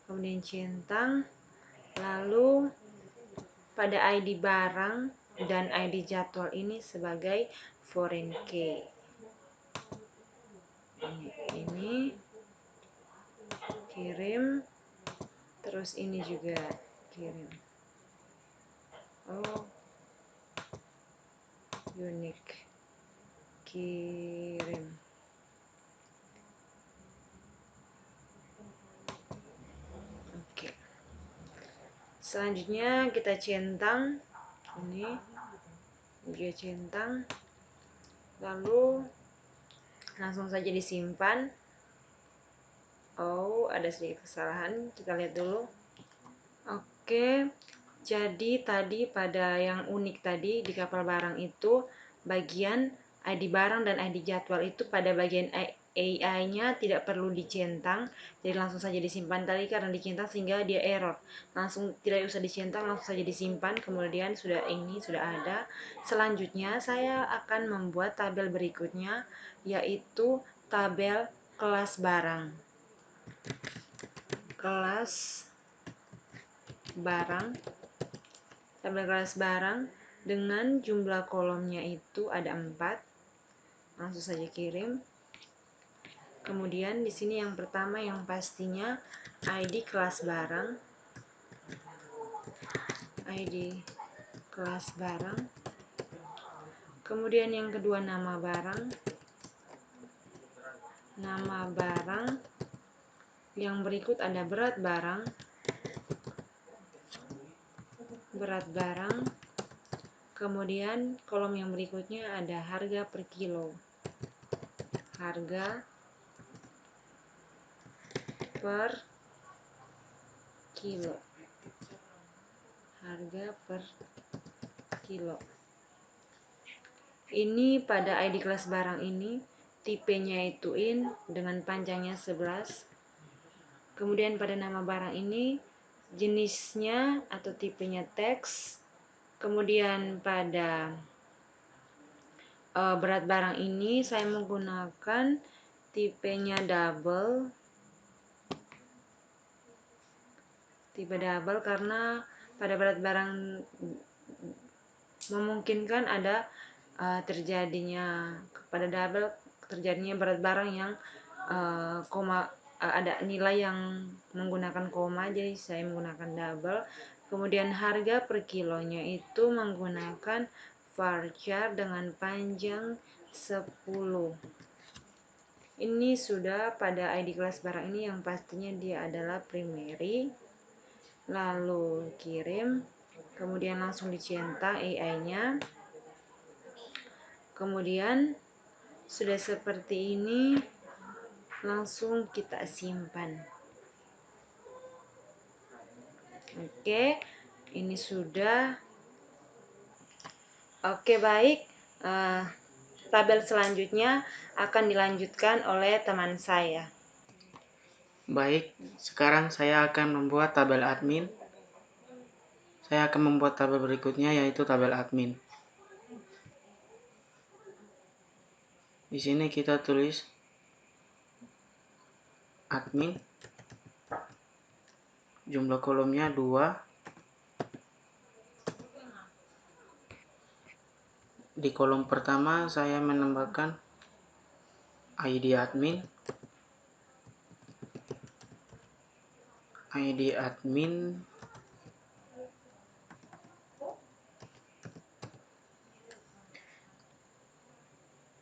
C: kemudian centang, lalu pada ID barang dan ID jadwal ini sebagai foreign key. Ini kirim, terus ini juga kirim. Unique, kirim. Oke, selanjutnya kita centang, ini juga centang, lalu langsung saja disimpan. Ada sedikit kesalahan, kita lihat dulu. Oke, jadi tadi pada yang unik tadi di kapal barang itu bagian ID barang dan ID jadwal itu pada bagian AI-nya tidak perlu dicentang, jadi langsung saja disimpan. Tadi karena dicentang sehingga dia error, langsung tidak usah dicentang, langsung saja disimpan. Kemudian sudah ada. Selanjutnya saya akan membuat tabel berikutnya, yaitu tabel kelas barang. Tabel kelas barang dengan jumlah kolomnya itu ada 4. Langsung saja kirim. Kemudian di sini yang pertama yang pastinya ID kelas barang. Kemudian yang kedua nama barang. Yang berikut ada berat barang. Kemudian kolom yang berikutnya ada harga per kilo. Ini pada ID kelas barang ini tipenya itu in dengan panjangnya 11. Kemudian pada nama barang ini jenisnya atau tipenya teks. Kemudian pada berat barang ini saya menggunakan tipenya double. Tipe double karena pada berat barang memungkinkan ada terjadinya berat barang yang ada nilai yang menggunakan koma, jadi saya menggunakan double. Kemudian harga per kilonya itu menggunakan varchar dengan panjang 10. Ini sudah pada ID kelas barang ini yang pastinya dia adalah primary. Lalu kirim, kemudian langsung dicentang AI-nya. Kemudian sudah seperti ini, langsung kita simpan. Oke, ini sudah. Oke, baik. Tabel selanjutnya akan dilanjutkan oleh teman saya.
B: Baik, sekarang saya akan membuat tabel admin. Saya akan membuat tabel berikutnya, yaitu tabel admin. Di sini kita tulis admin, jumlah kolomnya 2. Di kolom pertama saya menambahkan ID admin,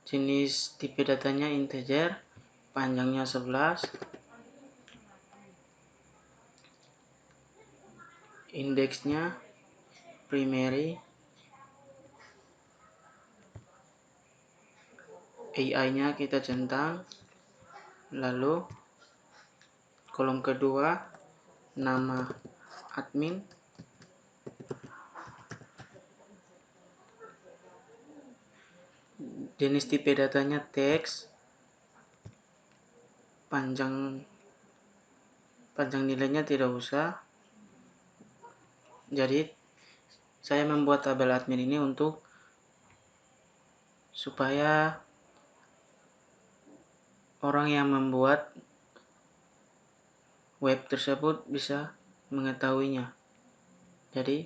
B: jenis tipe datanya integer, panjangnya 11, indeksnya primary, AI-nya kita centang, lalu kolom kedua nama admin, jenis tipe datanya teks, panjang nilainya tidak usah. Jadi saya membuat tabel admin ini supaya orang yang membuat web tersebut bisa mengetahuinya. Jadi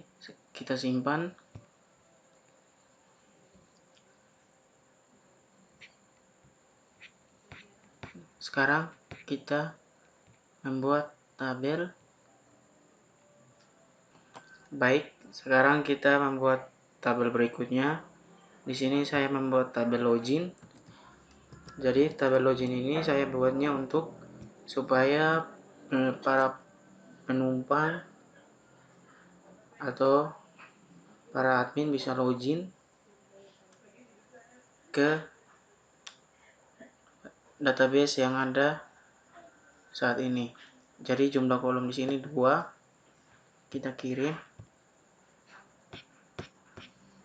B: kita simpan. Sekarang kita membuat tabel. Baik, sekarang kita membuat tabel berikutnya. Di sini saya membuat tabel login. Jadi tabel login ini saya buatnya supaya para penumpang atau para admin bisa login ke database yang ada saat ini. Jadi jumlah kolom di sini 2. Kita kirim.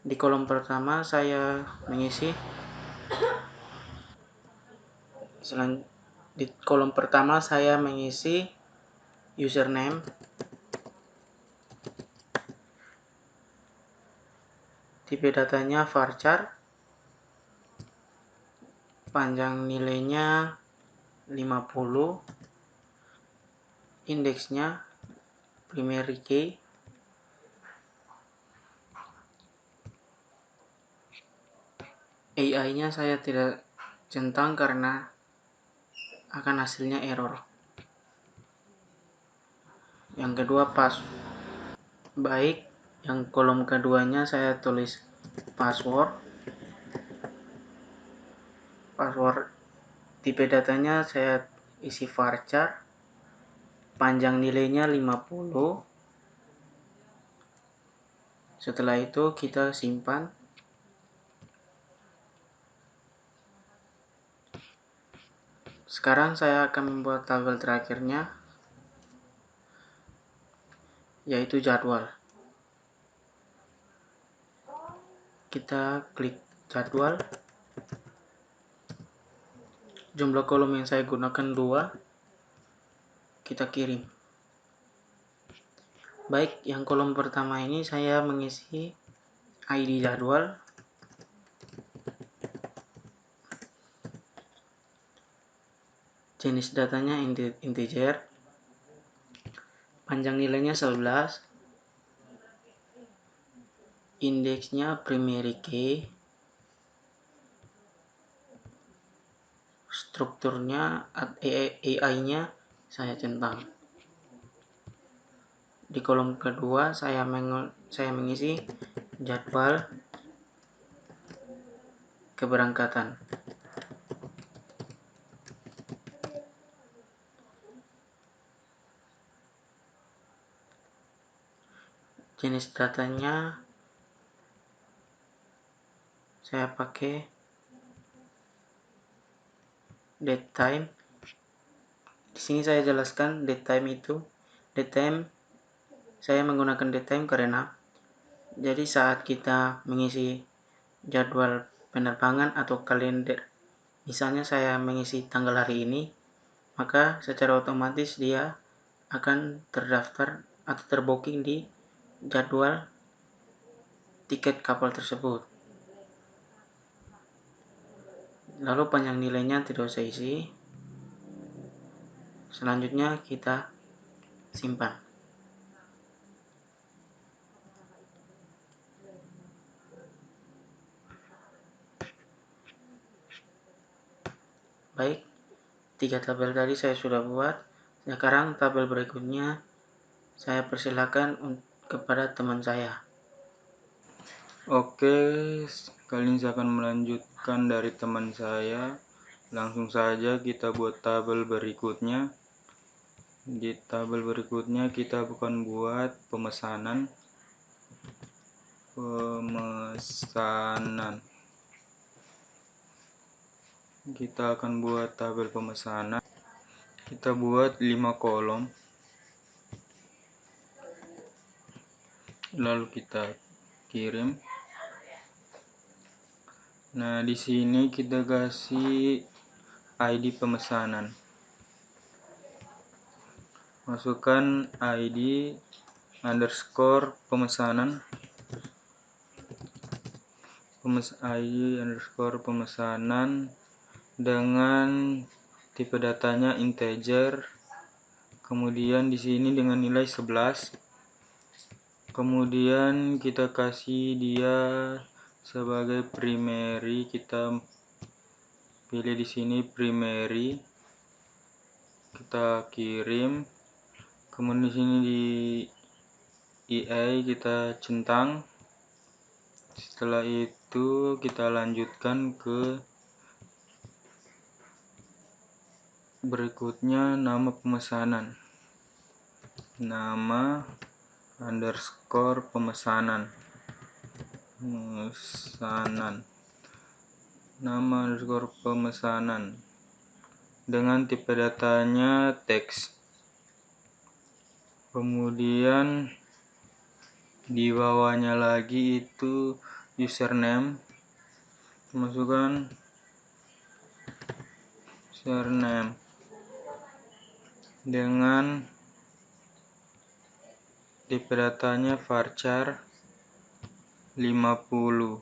B: Di kolom pertama saya mengisi Di kolom pertama saya mengisi username, tipe datanya varchar, panjang nilainya 50, indeksnya primary key, AI-nya saya tidak centang karena akan hasilnya error. Yang kedua baik, yang kolom keduanya saya tulis password tipe datanya saya isi varchar, panjang nilainya 50. Setelah itu kita simpan. Sekarang saya akan membuat tabel terakhirnya, yaitu jadwal. Kita klik jadwal. Jumlah kolom yang saya gunakan 2. Kita kirim. Baik, yang kolom pertama ini saya mengisi ID jadwal, jenis datanya integer, panjang nilainya 11, indeksnya primary key, strukturnya AI-nya saya centang. Di kolom kedua saya mengisi jadwal keberangkatan. Jenis datanya saya pakai date time. Di sini saya jelaskan date time saya menggunakan date time karena jadi saat kita mengisi jadwal penerbangan atau kalender, misalnya saya mengisi tanggal hari ini, maka secara otomatis dia akan terdaftar atau terbooking di jadwal tiket kapal tersebut. Lalu panjang nilainya tidak usah isi. Selanjutnya kita simpan. Baik, 3 tabel tadi saya sudah buat. Sekarang tabel berikutnya saya persilakan kepada teman saya.
A: Oke, kali ini saya akan melanjutkan dari teman saya. Langsung saja kita buat tabel berikutnya. Di tabel berikutnya kita akan buat pemesanan. Kita akan buat tabel pemesanan. Kita buat 5 kolom. Lalu kita kirim. Nah, di sini kita kasih ID pemesanan. Masukkan ID underscore pemesanan. ID underscore pemesanan dengan tipe datanya integer, kemudian di sini dengan nilai 11, kemudian kita kasih dia sebagai primary, kita pilih di sini primary, kita kirim, kemudian di sini di EA kita centang. Setelah itu kita lanjutkan ke berikutnya, nama pemesanan, nama underscore pemesanan, nama underscore pemesanan dengan tipe datanya teks. Kemudian di bawahnya lagi itu username, masukkan username dengan tipe datanya varchar 50.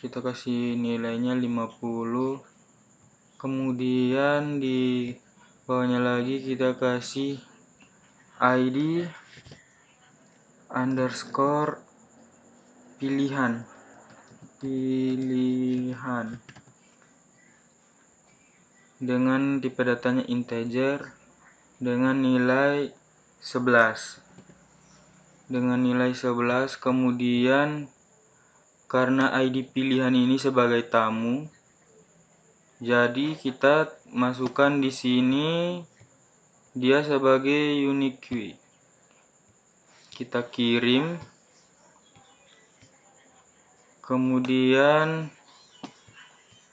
A: Kita kasih nilainya 50. Kemudian di bawahnya lagi kita kasih ID underscore pilihan dengan tipe datanya integer dengan nilai 11. Kemudian karena ID pilihan ini sebagai tamu, jadi kita masukkan di sini dia sebagai unique key. Kita kirim. Kemudian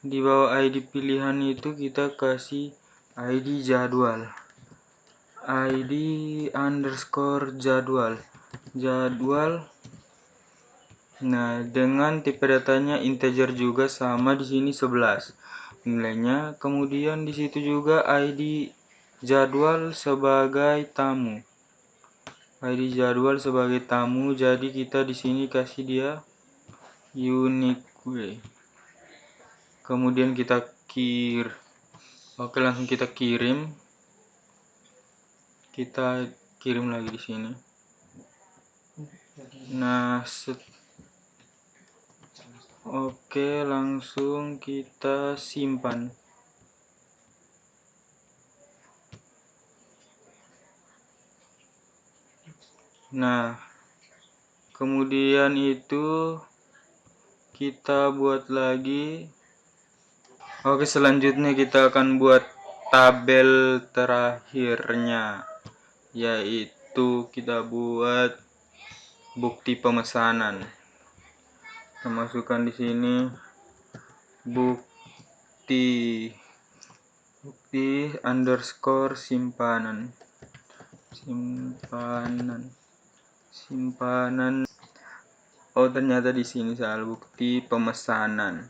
A: di bawah ID pilihan itu kita kasih ID jadwal. ID underscore jadwal. Nah, dengan tipe datanya integer juga sama di sini 11 nilainya. Kemudian di situ juga ID jadwal sebagai tamu. Jadi kita di sini kasih dia unique way. Kemudian kita langsung kita kirim. Kita kirim lagi di sini. Nah, oke, langsung kita simpan. Nah, kemudian itu kita buat lagi. Oke, selanjutnya kita akan buat tabel terakhirnya, yaitu kita buat bukti pemesanan. Kita masukkan di sini bukti underscore simpanan. Oh, ternyata di sini salah, bukti pemesanan.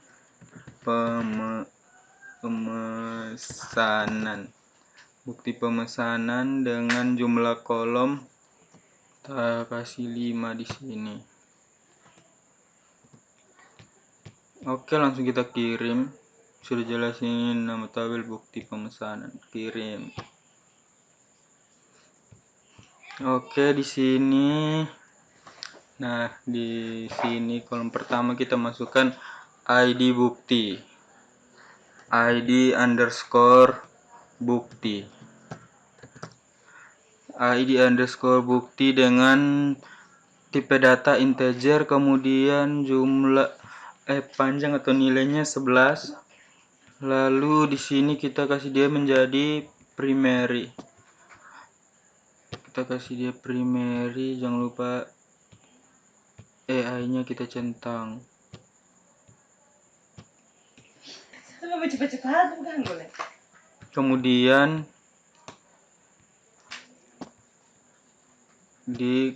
A: Bukti pemesanan dengan jumlah kolom kita kasih 5 di sini. Oke, langsung kita kirim. Sudah jelas ini nama tabel bukti pemesanan. Kirim. Oke, di sini. Nah, di sini kolom pertama kita masukkan ID bukti. ID underscore bukti. ID underscore bukti dengan tipe data integer, kemudian jumlah panjang atau nilainya 11. Lalu di sini kita kasih dia menjadi primary. Jangan lupa AI-nya kita centang. Kemudian di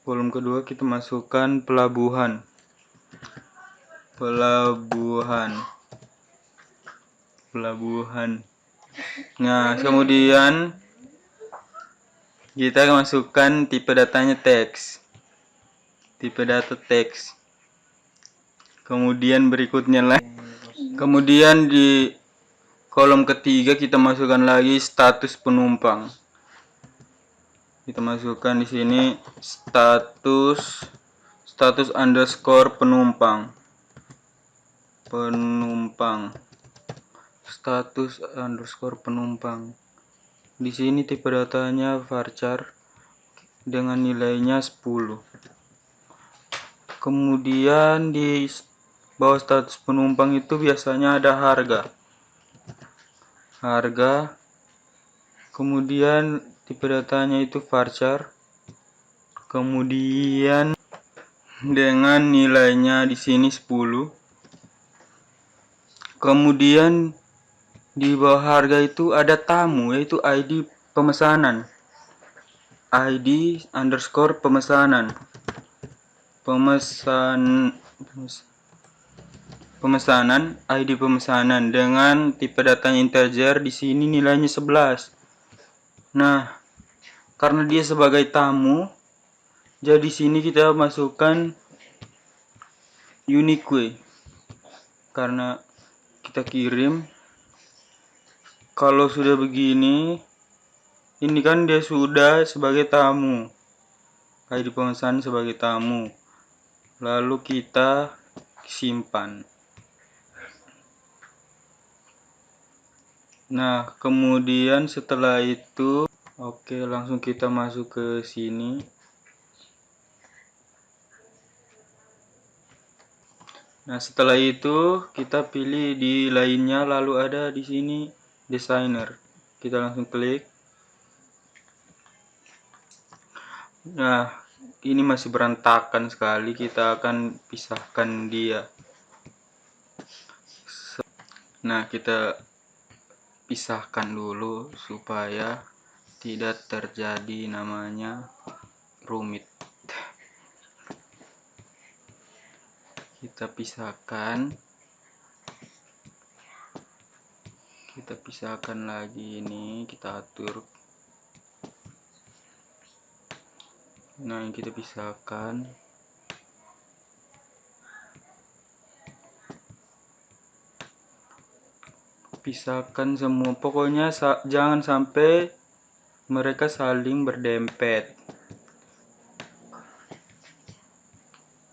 A: kolom kedua kita masukkan pelabuhan. Nah, kemudian kita masukkan tipe datanya teks. Kemudian berikutnya kemudian di kolom ketiga kita masukkan lagi status penumpang. Kita masukkan di sini status underscore penumpang. Status underscore penumpang. Di sini tipe datanya varchar dengan nilainya 10. Kemudian di bawah status penumpang itu biasanya ada harga. Kemudian tipe datanya itu varchar. Kemudian dengan nilainya di sini 10. Kemudian di bawah harga itu ada tamu, yaitu ID pemesanan. ID underscore pemesanan. pemesanan, ID pemesanan dengan tipe datanya integer. Di sini nilainya 11. Nah, karena dia sebagai tamu, jadi sini kita masukkan unique karena kita kirim. Kalau sudah begini, ini kan dia sudah sebagai tamu, ID pemesanan sebagai tamu, lalu kita simpan. Nah, kemudian setelah itu, oke, langsung kita masuk ke sini. Nah, setelah itu kita pilih di lainnya, lalu ada di sini designer. Kita langsung klik. Nah, ini masih berantakan sekali, kita akan pisahkan dia. Nah, kita pisahkan dulu supaya tidak terjadi namanya rumit. Kita pisahkan lagi, ini kita atur. Nah, yang kita pisahkan. Pisahkan semua, pokoknya jangan sampai mereka saling berdempet.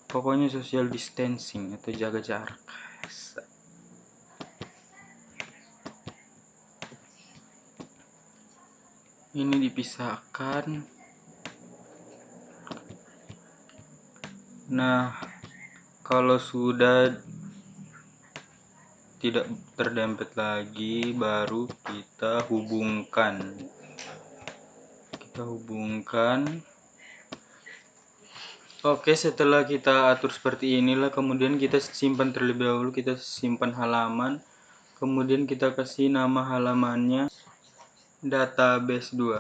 A: Pokoknya social distancing atau jaga jarak. Ini dipisahkan. Nah, kalau sudah tidak terdempet lagi, baru kita hubungkan. Oke, setelah kita atur seperti inilah, kemudian kita simpan terlebih dahulu. Kita simpan halaman, kemudian kita kasih nama halamannya database 2.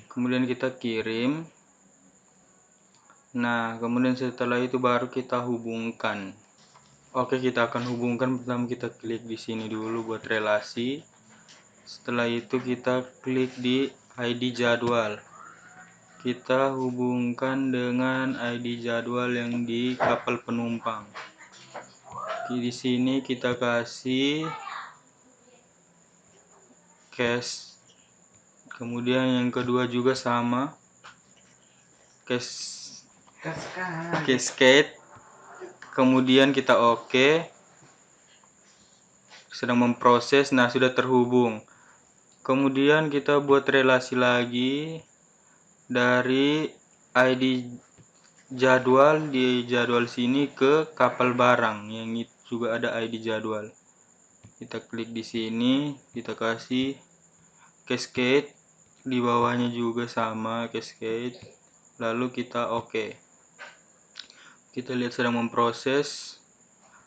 A: Kemudian kita kirim. Nah, kemudian setelah itu baru kita hubungkan. Oke, kita akan hubungkan. Pertama kita klik di sini dulu buat relasi. Setelah itu kita klik di ID jadwal. Kita hubungkan dengan ID jadwal yang di kapal penumpang. Di sini kita kasih cash. Kemudian yang kedua juga sama, cascade. Kemudian kita oke. Sedang memproses. Nah, sudah terhubung. Kemudian kita buat relasi lagi dari ID jadwal di jadwal sini ke kapal barang yang juga ada ID jadwal. Kita klik di sini, kita kasih cascade, di bawahnya juga sama cascade, lalu kita oke. Kita lihat sedang memproses.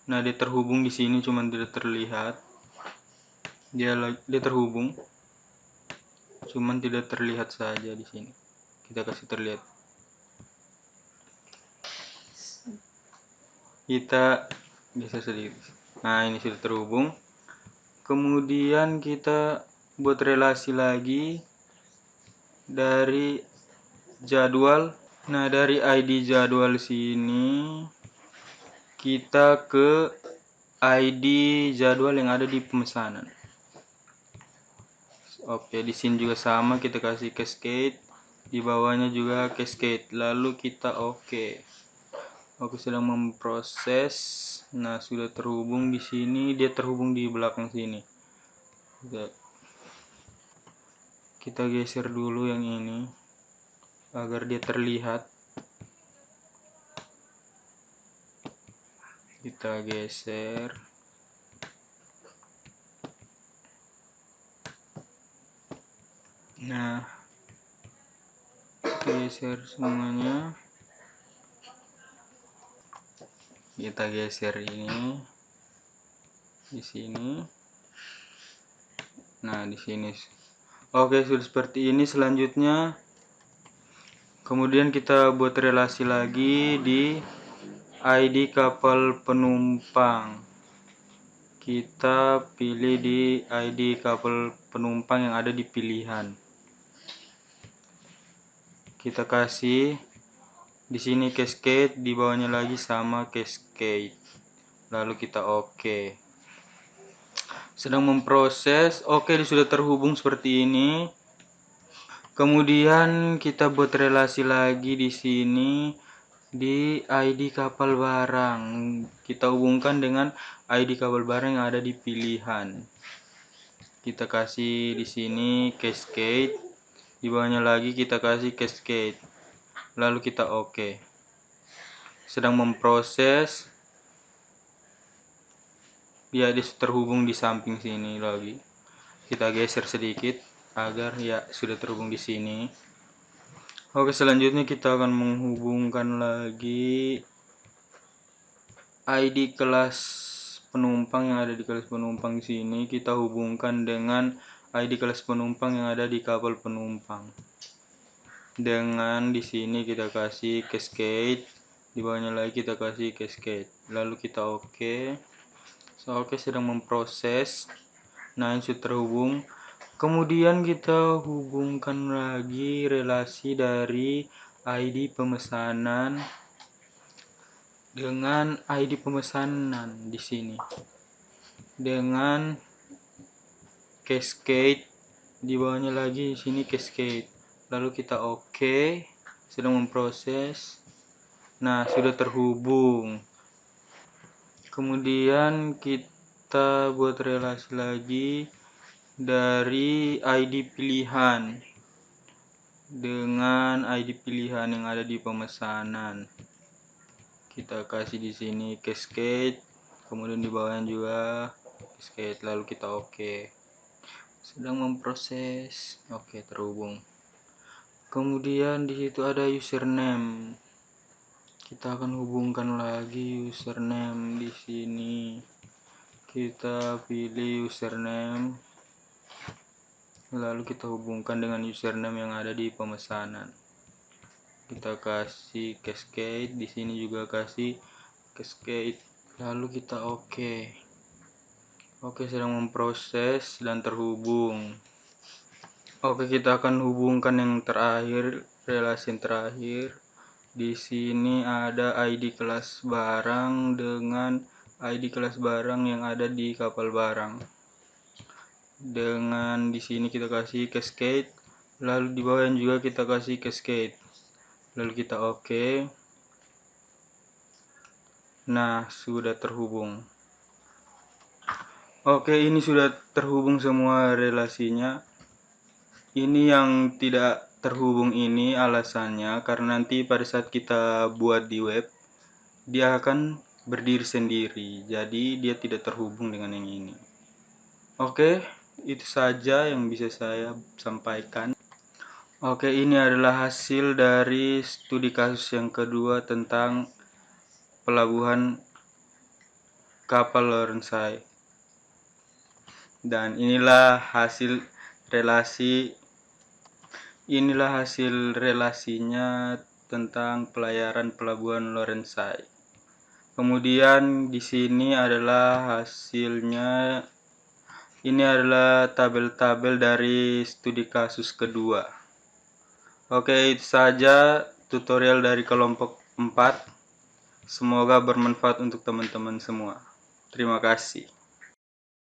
A: Nah, dia terhubung di sini, cuman tidak terlihat. Dia terhubung, cuman tidak terlihat saja di sini. Kita kasih terlihat. Kita geser sedikit. Nah, ini sudah terhubung. Kemudian kita buat relasi lagi dari jadwal. Nah, dari ID jadwal sini kita ke ID jadwal yang ada di pemesanan. Oke, di sini juga sama, kita kasih cascade, di bawahnya juga cascade, lalu kita oke. Oke, sedang memproses. Nah, sudah terhubung di sini, dia terhubung di belakang sini. Kita geser dulu yang ini agar dia terlihat. Kita geser. Nah, geser semuanya. Kita geser ini di sini. Nah, di sini. Oke, sudah seperti ini. Selanjutnya, Kemudian kita buat relasi lagi di ID kapal penumpang. Kita pilih di ID kapal penumpang yang ada di pilihan. Kita kasih di sini cascade, di bawahnya lagi sama cascade. Lalu kita oke. Sedang memproses. Oke, sudah terhubung seperti ini. Kemudian kita buat relasi lagi di sini di ID kapal barang. Kita hubungkan dengan ID kapal barang yang ada di pilihan. Kita kasih di sini cascade. Di bawahnya lagi kita kasih cascade. Lalu kita oke. Sedang memproses. Dia terhubung di samping sini lagi. Kita geser sedikit agar ya sudah terhubung di sini. Oke, selanjutnya kita akan menghubungkan lagi ID kelas penumpang yang ada di kelas penumpang sini. Kita hubungkan dengan ID kelas penumpang yang ada di kapal penumpang. Dengan di sini kita kasih cascade, di bawahnya lagi kita kasih cascade. Lalu kita oke. Oke, sedang memproses. Nah, ini sudah terhubung. Kemudian kita hubungkan lagi relasi dari ID pemesanan dengan ID pemesanan di sini. Dengan cascade, di bawahnya lagi di sini cascade. Lalu kita oke. Sedang memproses. Nah, sudah terhubung. Kemudian kita buat relasi lagi dari ID pilihan dengan ID pilihan yang ada di pemesanan. Kita kasih di sini cascade, kemudian di bawahnya juga cascade, lalu kita oke. Sedang memproses. Oke, terhubung. Kemudian di situ ada username. Kita akan hubungkan lagi username di sini. Kita pilih username. Lalu kita hubungkan dengan username yang ada di pemesanan. Kita kasih cascade, di sini juga kasih cascade. Lalu kita oke. Oke, sedang memproses dan terhubung. Oke, kita akan hubungkan yang terakhir, relasi yang terakhir. Di sini ada ID kelas barang dengan ID kelas barang yang ada di kapal barang. Dengan di sini kita kasih cascade, lalu di bawah juga kita kasih cascade. Lalu kita oke. Nah, sudah terhubung. Oke, ini sudah terhubung semua relasinya. Ini yang tidak terhubung ini alasannya karena nanti pada saat kita buat di web, dia akan berdiri sendiri. Jadi dia tidak terhubung dengan yang ini. Oke, itu saja yang bisa saya sampaikan. Oke, ini adalah hasil dari studi kasus yang kedua tentang pelabuhan kapal Lorenzai. Dan inilah hasil relasinya tentang pelayaran pelabuhan Lorenzai. Kemudian di sini adalah hasilnya. Ini adalah tabel-tabel dari studi kasus kedua. Oke, itu saja tutorial dari kelompok 4. Semoga bermanfaat untuk teman-teman semua. Terima kasih.